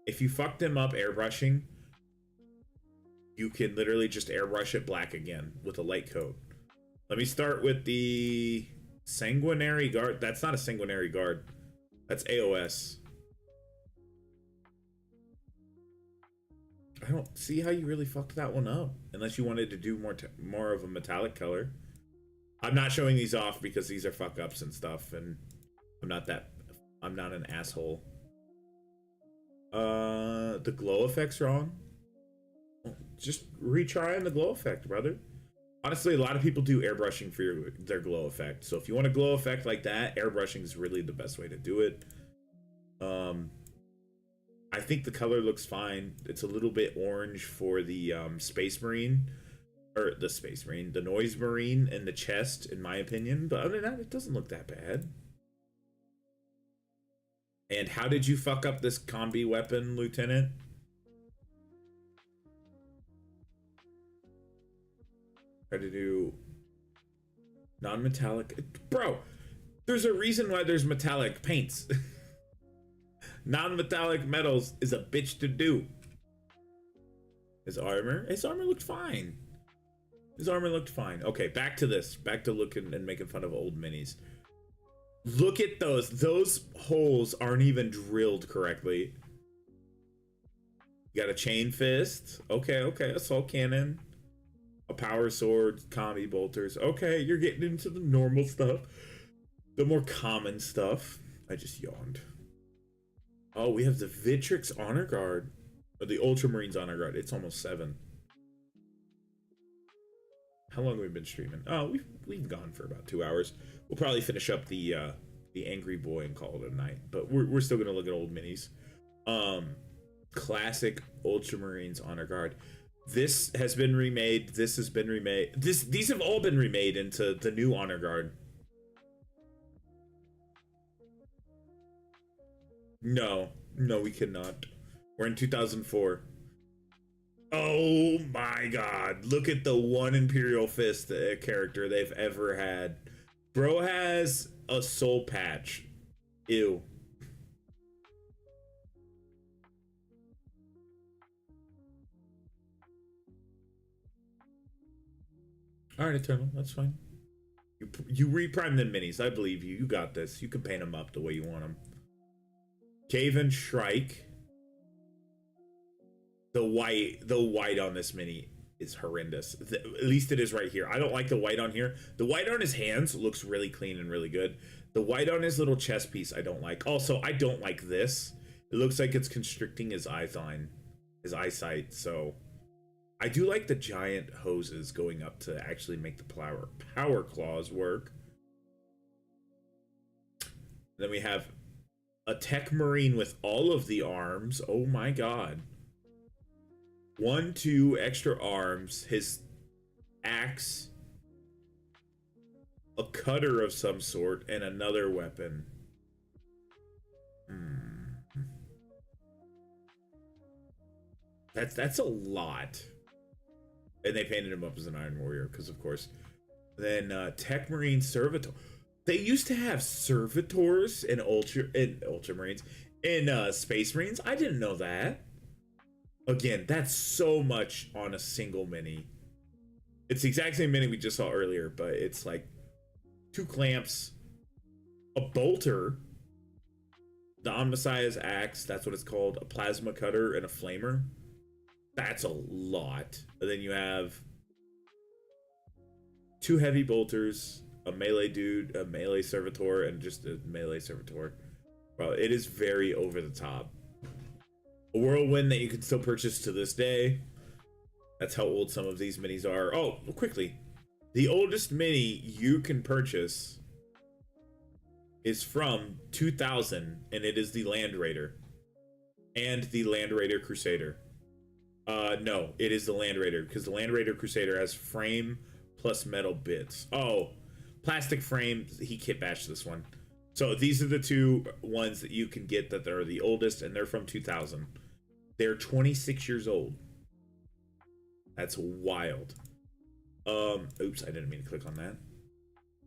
If you fucked them up airbrushing, you can literally just airbrush it black again with a light coat. Let me start with the Sanguinary Guard. That's not a Sanguinary Guard. That's AOS. I don't see how you really fucked that one up. Unless you wanted to do more of a metallic color. I'm not showing these off because these are fuck ups and stuff, and I'm not an asshole. The glow effect's wrong. Just retry on the glow effect, brother. Honestly, a lot of people do airbrushing for their glow effect. So if you want a glow effect like that, airbrushing is really the best way to do it. I think the color looks fine. It's a little bit orange for the Space Marine. Or the Space Marine. The Noise Marine and the chest, in my opinion. But other than that, it doesn't look that bad. And how did you fuck up this combi weapon, Lieutenant? Try to do non-metallic. Bro, there's a reason why there's metallic paints. Non-metallic metals is a bitch to do. His armor looked fine. His armor looked fine. Okay, back to this. Back to looking and making fun of old minis. Look at those. Those holes aren't even drilled correctly. You got a chain fist. Okay, okay. Assault cannon. A power sword. Combi bolters. Okay, you're getting into the normal stuff. The more common stuff. I just yawned. Oh, we have the Vitrix Honor Guard. Or the Ultramarines Honor Guard. It's almost 7. How long have we been streaming? Oh, we've gone for about 2 hours. We'll probably finish up the Angry Boy and call it a night. But we're still gonna look at old minis. Classic Ultramarines Honor Guard. This has been remade. This has been remade. These have all been remade into the new Honor Guard. No, we cannot. We're in 2004. Oh my god. Look at the one Imperial Fist character they've ever had. Bro has a soul patch. Ew. Alright, Eternal. That's fine. You reprime the minis. I believe you. You got this. You can paint them up the way you want them. Caven Shrike. The white on this mini is horrendous. At least it is right here. I don't like the white on here. The white on his hands looks really clean and really good. The white on his little chest piece I don't like. Also, I don't like this. It looks like it's constricting his eyesight. So I do like the giant hoses going up to actually make the power claws work. Then we have a Tech Marine with all of the arms. Oh my god. 1, 2 extra arms, his axe, a cutter of some sort, and another weapon. That's a lot. And they painted him up as an Iron Warrior, because of course. Then Tech Marine Servitor. They used to have servitors in Ultramarines, in Space Marines. I didn't know that. Again, that's so much on a single mini. It's the exact same mini we just saw earlier, but it's like 2 clamps, a bolter, the Omnissiah's axe, that's what it's called, a plasma cutter, and a flamer. That's a lot. And then you have 2 heavy bolters, a melee dude, a melee servitor, and just a melee servitor. Well, it is very over the top. A whirlwind that you can still purchase to this day. That's how old some of these minis are. Oh, quickly. The oldest mini you can purchase is from 2000, and it is the Land Raider. And the Land Raider Crusader. No, it is the Land Raider, because the Land Raider Crusader has frame plus metal bits. Oh, plastic frame. He kit bashed this one. So these are the 2 ones that you can get that are the oldest, and they're from 2000. They're 26 years old. That's wild. Oops, I didn't mean to click on that.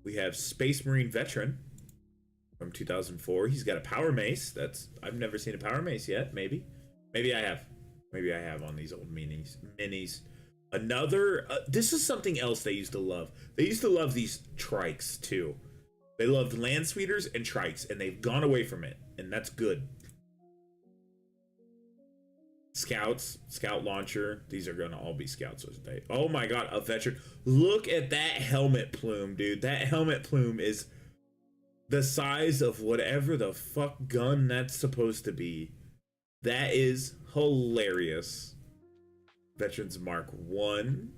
We have Space Marine Veteran from 2004. He's got a power mace. I've never seen a power mace yet. Maybe I have. Maybe I have on these old minis. Another. This is something else they used to love. They used to love these trikes too. They loved land speeders and trikes, and they've gone away from it, and that's good. Scouts, scout launcher. These are gonna all be scouts. Oh my god, a veteran. Look at that helmet plume, dude. That helmet plume is the size of whatever the fuck gun that's supposed to be. That is hilarious. Veterans Mark 1.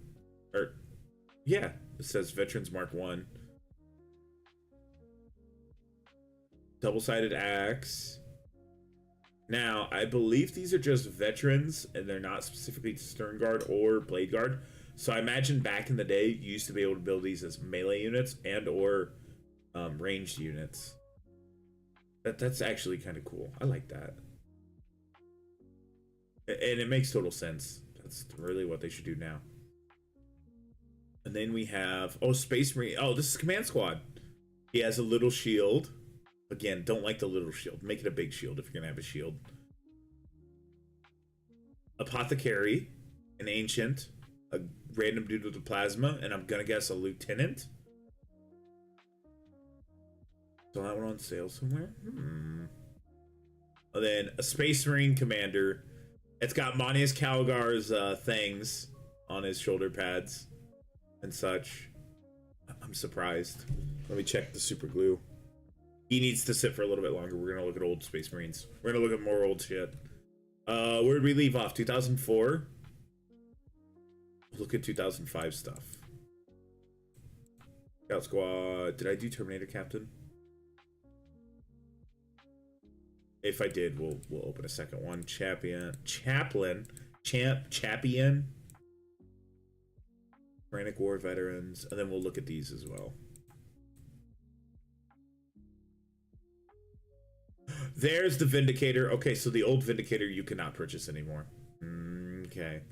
Or, yeah, it says Veterans Mark 1. Double-sided axe. Now, I believe these are just veterans, and they're not specifically Stern Guard or Blade Guard. So I imagine back in the day, you used to be able to build these as melee units and or ranged units. That's actually kind of cool. I like that. And it makes total sense. That's really what they should do now. And then we have, Space Marine. Oh, this is Command Squad. He has a little shield. Again, don't like the little shield. Make it a big shield if you're gonna have a shield. Apothecary, an ancient, a random dude with a plasma, and I'm gonna guess a lieutenant. Saw that one on sale somewhere. And then a Space Marine Commander. It's got Manius Calgar's things on his shoulder pads and such. I'm surprised. Let me check the super glue. He needs to sit for a little bit longer. We're gonna look at old Space Marines. We're gonna look at more old shit. Where did we leave off? 2004? Look at 2005 stuff. Scout Squad. Did I do Terminator Captain? If I did, we'll open a second one. Chaplain. Frantic War Veterans. And then we'll look at these as well. There's the Vindicator. Okay, so the old Vindicator you cannot purchase anymore. Okay.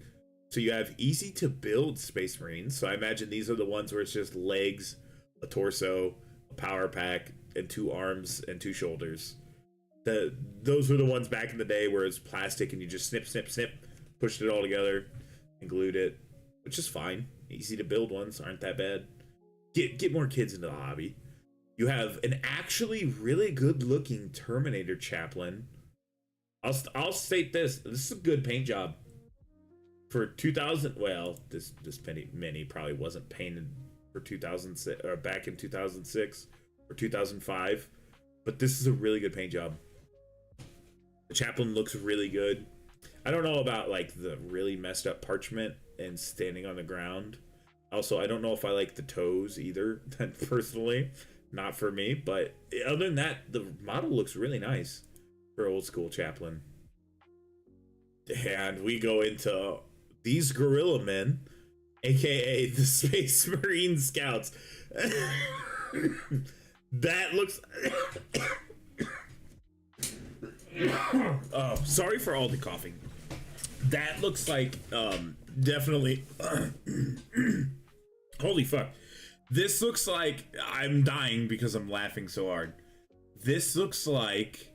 So you have easy to build Space Marines. So I imagine these are the ones where it's just legs, a torso, a power pack, and 2 arms and 2 shoulders. Those were the ones back in the day where it's plastic and you just snip, snip, snip, pushed it all together and glued it, which is fine. Easy to build ones aren't that bad. Get more kids into the hobby. You have an actually really good looking Terminator Chaplain. I'll state this. This is a good paint job. For 2000, well, this mini probably wasn't painted for 2006 or back in 2006 or 2005, but this is a really good paint job. The Chaplain looks really good. I don't know about like the really messed up parchment and standing on the ground. Also, I don't know if I like the toes either, personally. Not for me, but other than that, the model looks really nice for old school Chaplain. And we go into these Gorilla Men, aka the Space Marine Scouts. That looks... Oh, sorry for all the coughing. That looks like, definitely... Holy fuck. This looks like... I'm dying because I'm laughing so hard. This looks like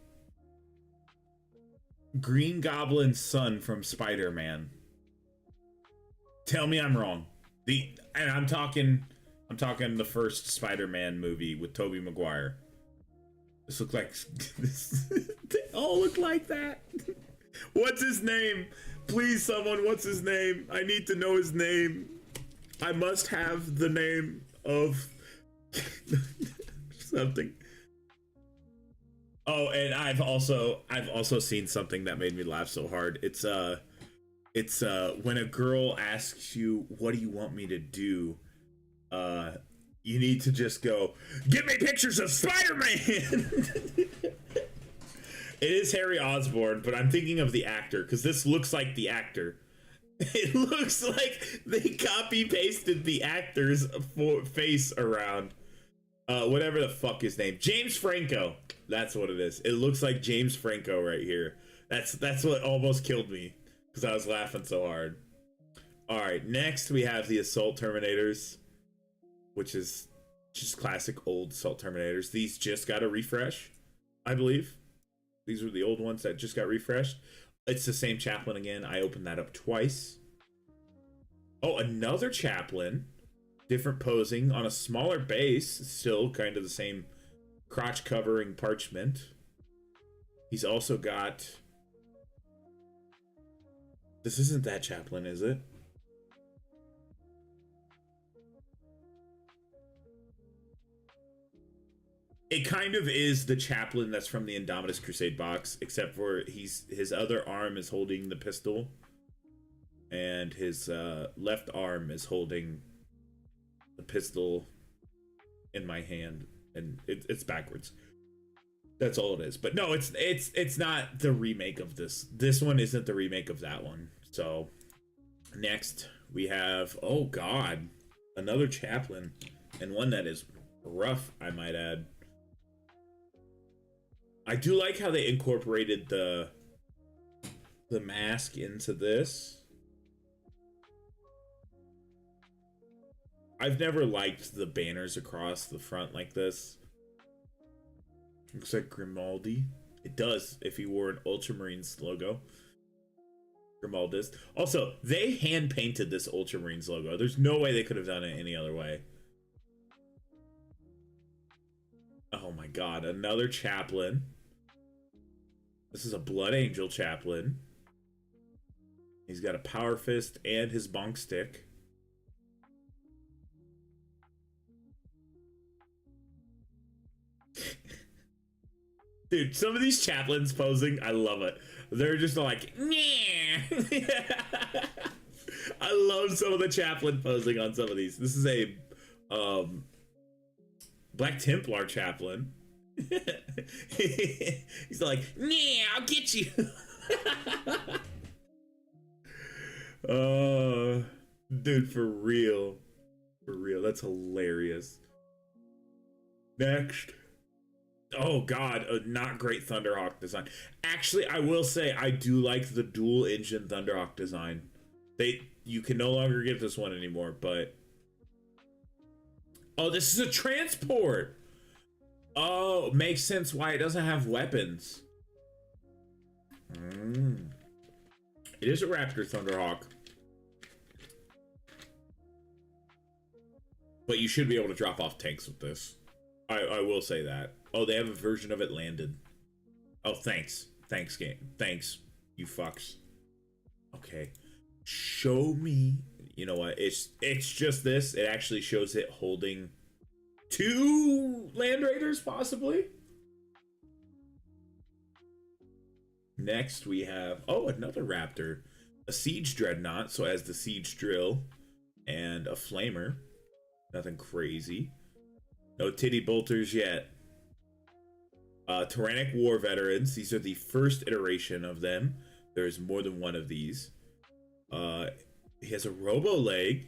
Green Goblin's son from Spider-Man. Tell me I'm wrong. And I'm talking the first Spider-Man movie with Tobey Maguire. This looks like they all look like that. What's his name? Please, someone, what's his name? I need to know his name. I must have the name of something. Oh, and I've also seen something that made me laugh so hard. It's when a girl asks you, "What do you want me to do?" You need to just go, "Give me pictures of Spider-Man." It is Harry Osborn, but I'm thinking of the actor because this looks like the actor. It looks like they copy pasted the actor's face around. Whatever the fuck his name, James Franco. That's what it is. It looks like James Franco right here. That's what almost killed me because I was laughing so hard. All right, next we have the Assault Terminators, which is just classic old Assault Terminators. These just got a refresh, I believe. These were the old ones that just got refreshed. It's the same Chaplain again. I opened that up twice. Oh, another Chaplain. Different posing on a smaller base. Still kind of the same crotch covering parchment. He's also got... This isn't that Chaplain, is it? It kind of is the Chaplain that's from the Indomitus Crusade box, except for his other arm is holding the pistol, and his left arm is holding the pistol in my hand, and it's backwards. That's all it is. But no, it's not the remake of this. This one isn't the remake of that one. So next we have, oh god, another Chaplain, and one that is rough, I might add. I do like how they incorporated the mask into this. I've never liked the banners across the front like this. Looks like Grimaldi. It does if he wore an Ultramarines logo. Grimaldist. Also, they hand painted this Ultramarines logo. There's no way they could have done it any other way. Oh my god, another chaplain. This is a Blood Angel chaplain. He's got a power fist and his bonk stick. Dude, some of these chaplains posing, I love it. They're just like, yeah. I love some of the chaplain posing on some of these. This is a Black Templar chaplain. He's like, yeah, I'll get you. Dude, for real. For real, that's hilarious. Next. Oh god, a not great Thunderhawk design. Actually, I will say I do like the dual engine Thunderhawk design. You can no longer get this one anymore, but oh, this is a transport. Oh, makes sense why it doesn't have weapons. It is a Raptor Thunderhawk. But you should be able to drop off tanks with this. I will say that. Oh, they have a version of it landed. Oh, thanks. Thanks, game. Thanks, you fucks. Okay. Show me. You know what? It's just this. It actually shows it holding 2 Land Raiders, possibly. Next, we have, oh, another Raptor. A Siege Dreadnought, so it has the Siege Drill and a Flamer. Nothing crazy. No titty bolters yet. Tyrannic War Veterans. These are the first iteration of them. There's more than one of these. He has a Robo Leg.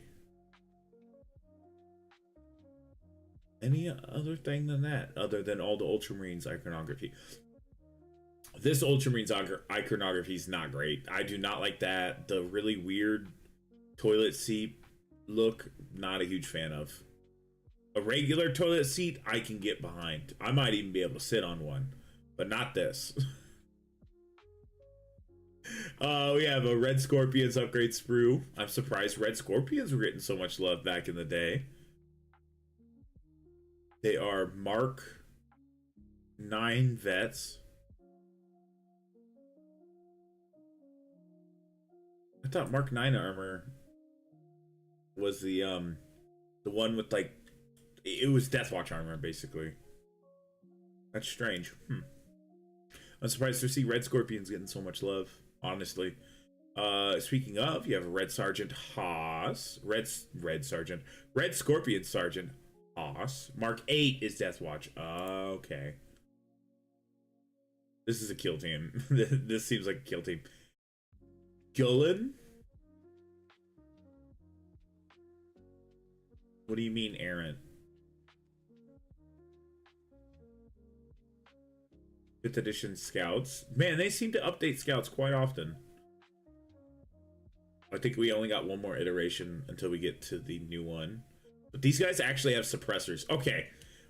Any other thing than that, other than all the Ultramarines iconography? This Ultramarines iconography is not great. I do not like that. The really weird toilet seat look, not a huge fan of. A regular toilet seat I can get behind. I might even be able to sit on one, but not this. We have a Red Scorpions upgrade sprue. I'm surprised Red Scorpions were getting so much love back in the day. They are Mark 9 vets. I thought Mark 9 armor was the one with like, it was Deathwatch armor basically. That's strange. I'm surprised to see Red Scorpions getting so much love, honestly. Speaking of, you have a Red Sergeant Haas, Red Scorpion Sergeant Haas. Mark 8 is Deathwatch. Okay. This is a kill team. This seems like a kill team. Gullen? What do you mean, Aaron? 5th edition scouts. Man, they seem to update scouts quite often. I think we only got one more iteration until we get to the new one. But these guys actually have suppressors. Okay.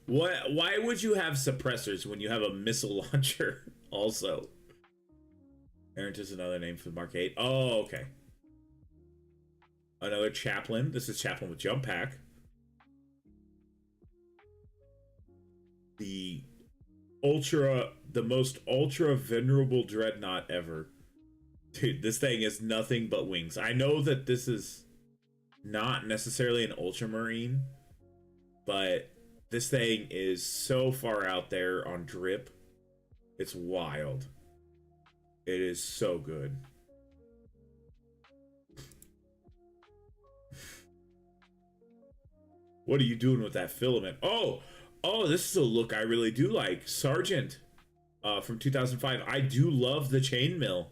Why would you have suppressors when you have a missile launcher also? Errant is another name for Mark 8. Oh, okay. Another chaplain. This is chaplain with jump pack. The most ultra venerable dreadnought ever. Dude, this thing is nothing but wings. I know that this is not necessarily an ultramarine, but this thing is so far out there on drip. It's wild. It is so good. What are you doing with that filament? Oh, this is a look I really do like. Sergeant from 2005. I do love the chainmail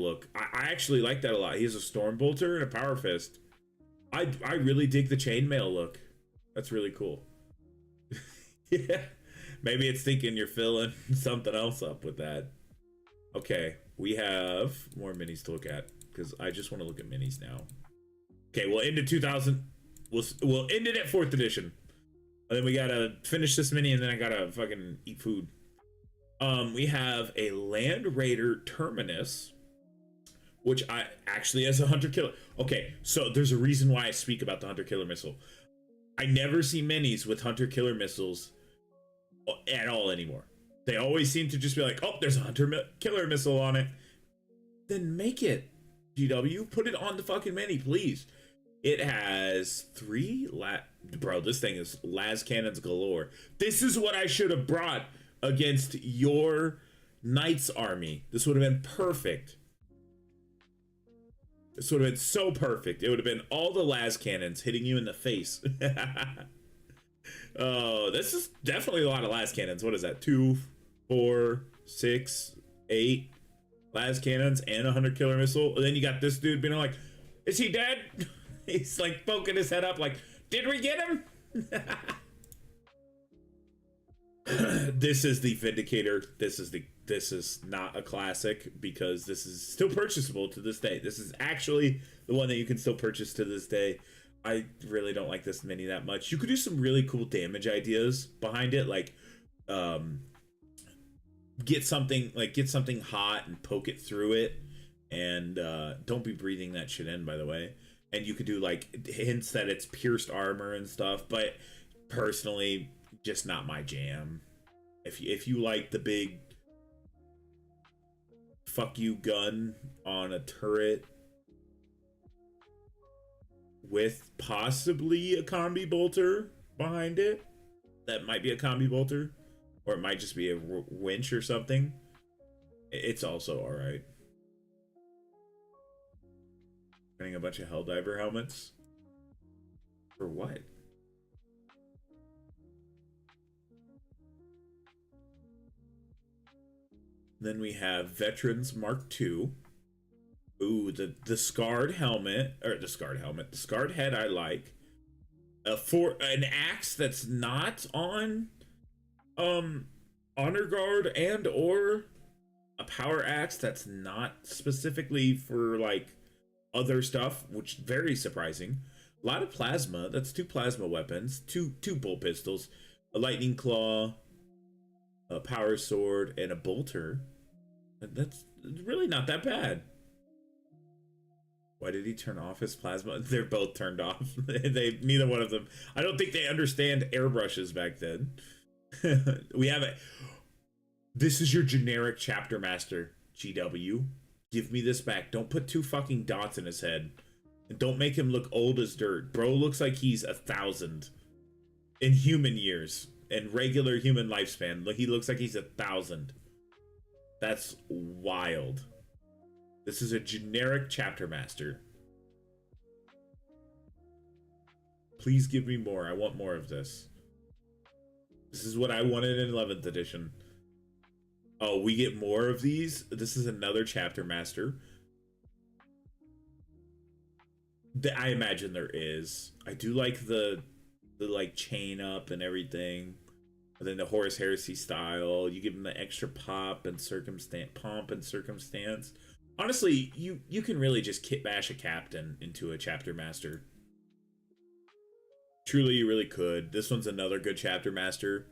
look. I actually like that a lot. He has a Stormbolter and a Power Fist. I really dig the chainmail look. That's really cool. Yeah. Maybe it's thinking you're filling something else up with that. Okay, we have more minis to look at because I just want to look at minis now. Okay, we'll end it 2000. We'll end it at 4th edition. And then we gotta finish this mini, and then I gotta fucking eat food. We have a Land Raider Terminus, which I actually has a Hunter Killer. Okay, so there's a reason why I speak about the Hunter Killer missile. I never see minis with Hunter Killer missiles at all anymore. They always seem to just be like, oh, there's a killer missile on it. Then make it, GW. Put it on the fucking mini, please. It has 3 bro, this thing is las cannons galore. This is what I should have brought against your Knights army. This would have been perfect. This would have been so perfect. It would have been all the las cannons hitting you in the face. Oh, this is definitely a lot of las cannons. What is that? 2, 4, 6, 8 las cannons and 100 killer missile. And then you got this dude being like, is he dead? He's like poking his head up like, did we get him? This is the Vindicator. This is not a classic because this is still purchasable to this day. This is actually the one that you can still purchase to this day. I really don't like this mini that much. You could do some really cool damage ideas behind it, like get something hot and poke it through it, and don't be breathing that shit in, by the way. And you could do like hints that it's pierced armor and stuff, but personally, just not my jam. If you like the big fuck you gun on a turret with possibly a combi bolter behind it, that might be a combi bolter, or it might just be a winch or something, it's also all right. Getting a bunch of Helldiver helmets for what? Then we have Veterans Mark II. Ooh, the scarred helmet, or the scarred head I like. For an axe that's not on honor guard, and or a power axe that's not specifically for like other stuff, which is very surprising. A lot of plasma. That's 2 plasma weapons, two bolt pistols, a lightning claw, a power sword, and a bolter. That's really not that bad. Why did he turn off his plasma? They're both turned off. Neither one of them. I don't think they understand airbrushes back then. We have it. This is your generic chapter master, GW. Give me this back. Don't put 2 fucking dots in his head. And don't make him look old as dirt. Bro looks like he's 1,000 in human years. In regular human lifespan. He looks like he's 1,000. That's wild. This is a generic chapter master. Please give me more. I want more of this. This is what I wanted in 11th edition. Oh, we get more of these? This is another chapter master. I imagine there is. I do like the like chain up and everything. And then the Horus Heresy style. You give him the extra pomp and circumstance. Honestly, you can really just kit bash a captain into a chapter master. Truly, you really could. This one's another good chapter master.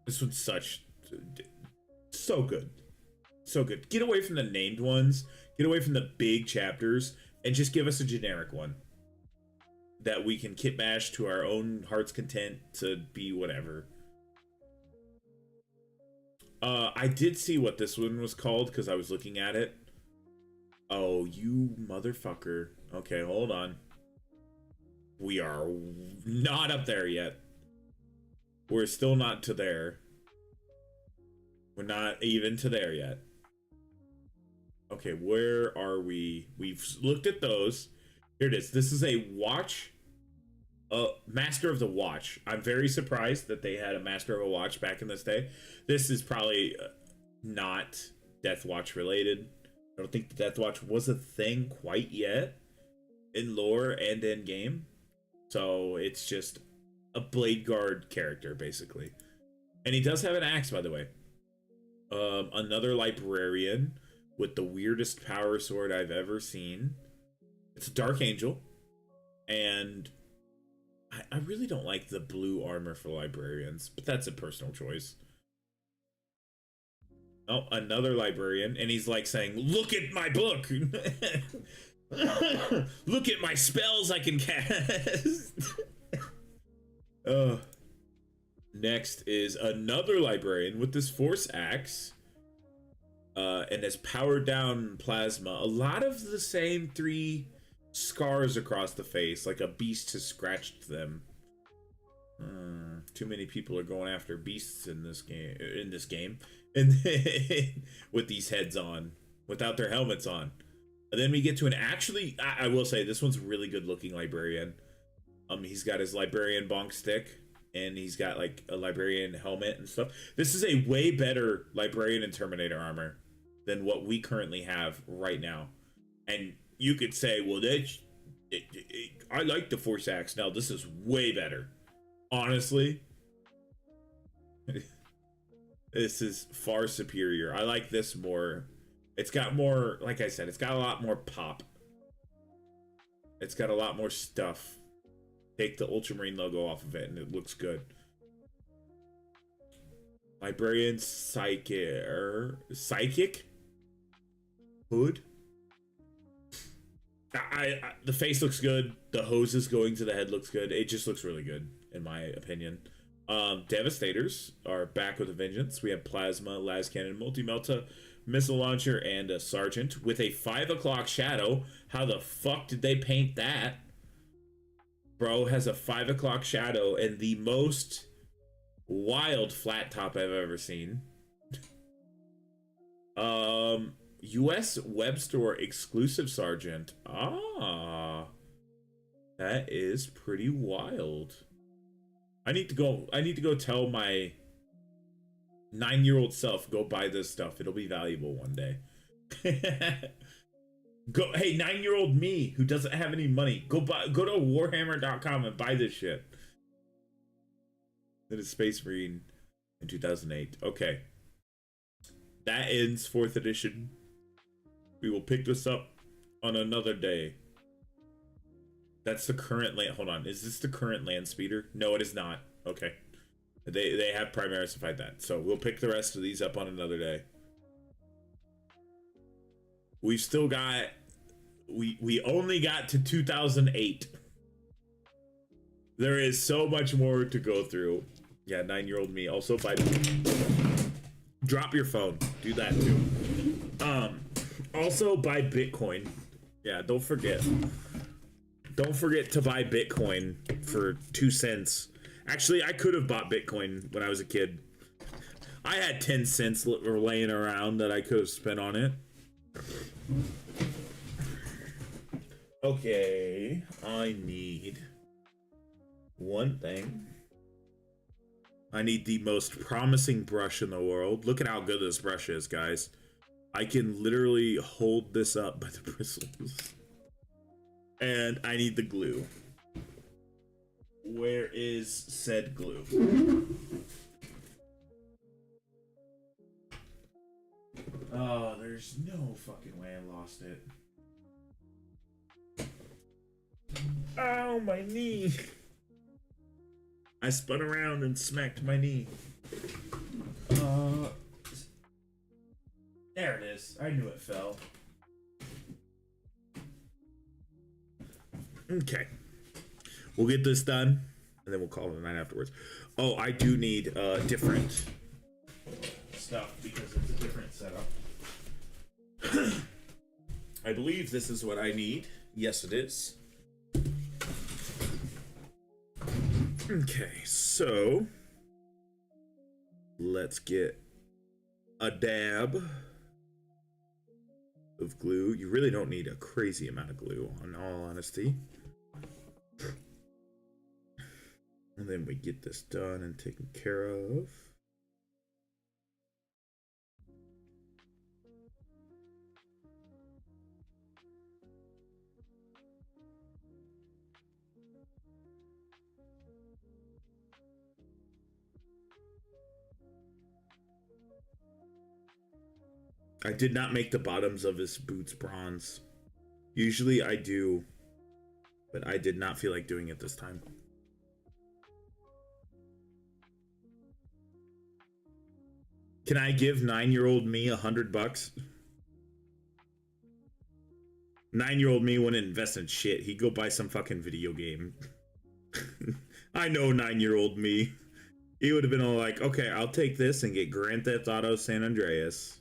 This one's so good. So good. Get away from the named ones. Get away from the big chapters. And just give us a generic one. That we can kit bash to our own heart's content to be whatever. I did see what this one was called because I was looking at it. Oh, you motherfucker. Okay, hold on. We are not up there yet. We're still not to there. We're not even to there yet. Okay, where are we? We've looked at those. Here it is. This is a watch. Master of the Watch. I'm very surprised that they had a Master of a Watch back in this day. This is probably not Death Watch related. I don't think the Death Watch was a thing quite yet in lore and in game. So it's just a Blade Guard character, basically. And he does have an axe, by the way. Another librarian with the weirdest power sword I've ever seen. It's a Dark Angel. And I really don't like the blue armor for librarians, but that's a personal choice. Oh, another librarian, and he's like saying, look at my book! Look at my spells I can cast! Uh, Next is another librarian with this force axe. And has powered down plasma. A lot of the same 3 scars across the face, like a beast has scratched them. Too many people are going after beasts in this game. And then, with these heads on, without their helmets on. And then we get to an actually, I will say, this one's a really good looking librarian. He's got his librarian bonk stick, and he's got like a librarian helmet and stuff. This is a way better librarian and Terminator armor than what we currently have right now. And you could say, well, I like the force axe. Now this is way better. Honestly, this is far superior. I like this more. It's got more, like I said, it's got a lot more pop. It's got a lot more stuff. Take the Ultramarine logo off of it and it looks good. Librarian Psychic Hood. The face looks good. The hoses going to the head looks good. It just looks really good, in my opinion. Devastators are back with a vengeance. We have Plasma, Las Cannon, Multi-Melta, Missile Launcher, and a Sergeant with a 5 o'clock shadow. How the fuck did they paint that? Bro has a 5 o'clock shadow and the most wild flat top I've ever seen. US Web Store exclusive Sergeant. Ah, that is pretty wild. I need to go tell my 9-year-old self, go buy this stuff. It'll be valuable one day. Hey, 9-year-old me who doesn't have any money, go to warhammer.com and buy this shit. That is Space Marine in 2008. Okay. That ends 4th edition. We will pick this up on another day. That's the current land. Hold on. Is this the current land speeder? No, it is not. Okay. They have primarisified that. So we'll pick the rest of these up on another day. We've still got... We only got to 2008. There is so much more to go through. Yeah, 9-year-old me. Also, drop your phone. Do that too. Also buy Bitcoin. Yeah, don't forget. Don't forget to buy Bitcoin for 2 cents. Actually, I could have bought Bitcoin when I was a kid. I had 10 cents laying around that I could have spent on it. Okay, I need one thing. I need the most promising brush in the world. Look at how good this brush is, guys. I can literally hold this up by the bristles. And I need the glue. Where is said glue? Oh, there's no fucking way I lost it. Ow, my knee. I spun around and smacked my knee. There it is. I knew it fell. Okay. We'll get this done, and then we'll call it a night afterwards. Oh, I do need different stuff because it's a different setup. I believe this is what I need. Yes, it is. Okay, so let's get a dab of glue. You really don't need a crazy amount of glue, in all honesty. And then we get this done and taken care of. I did not make the bottoms of his boots bronze. Usually I do, but I did not feel like doing it this time. Can I give 9-year-old me $100? 9-year-old me wouldn't invest in shit. He'd go buy some fucking video game. I know 9-year-old me. He would have been all like, okay, I'll take this and get Grand Theft Auto San Andreas.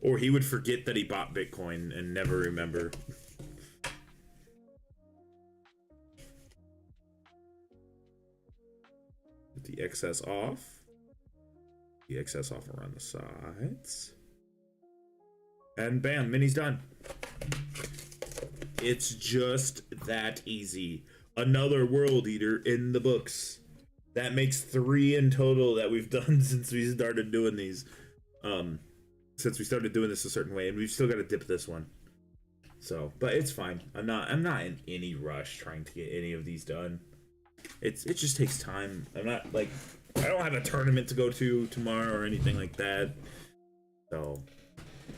Or he would forget that he bought Bitcoin and never remember. Get the excess off. The excess off around the sides. And bam, Mini's done. It's just that easy. Another World Eater in the books. That makes 3 in total that we've done since we started doing these. Since we started doing this a certain way, and we've still got to dip this one. So, but it's fine. I'm not in any rush trying to get any of these done. It just takes time. I'm not like, I don't have a tournament to go to tomorrow or anything like that. So,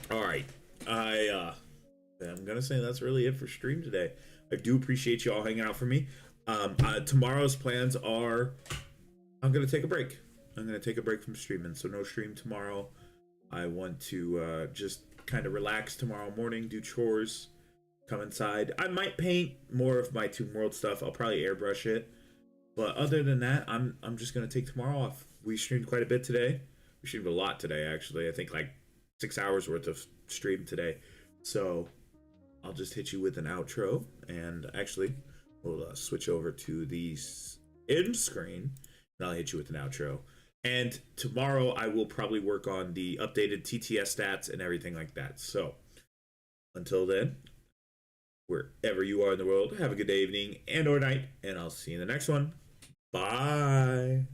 all right. I'm gonna say that's really it for stream today. I do appreciate you all hanging out for me. Tomorrow's plans are, I'm gonna take a break. I'm gonna take a break from streaming, so no stream tomorrow. I want to just kind of relax tomorrow morning, do chores, come inside. I might paint more of my Tomb World stuff. I'll probably airbrush it. But other than that, I'm just gonna take tomorrow off. We streamed quite a bit today. We streamed a lot today, actually. I think like 6 hours worth of stream today. So I'll just hit you with an outro, and actually we'll switch over to the end screen, and I'll hit you with an outro. And tomorrow I will probably work on the updated TTS stats and everything like that. So until then, wherever you are in the world, have a good day, evening, and or night, and I'll see you in the next one. Bye.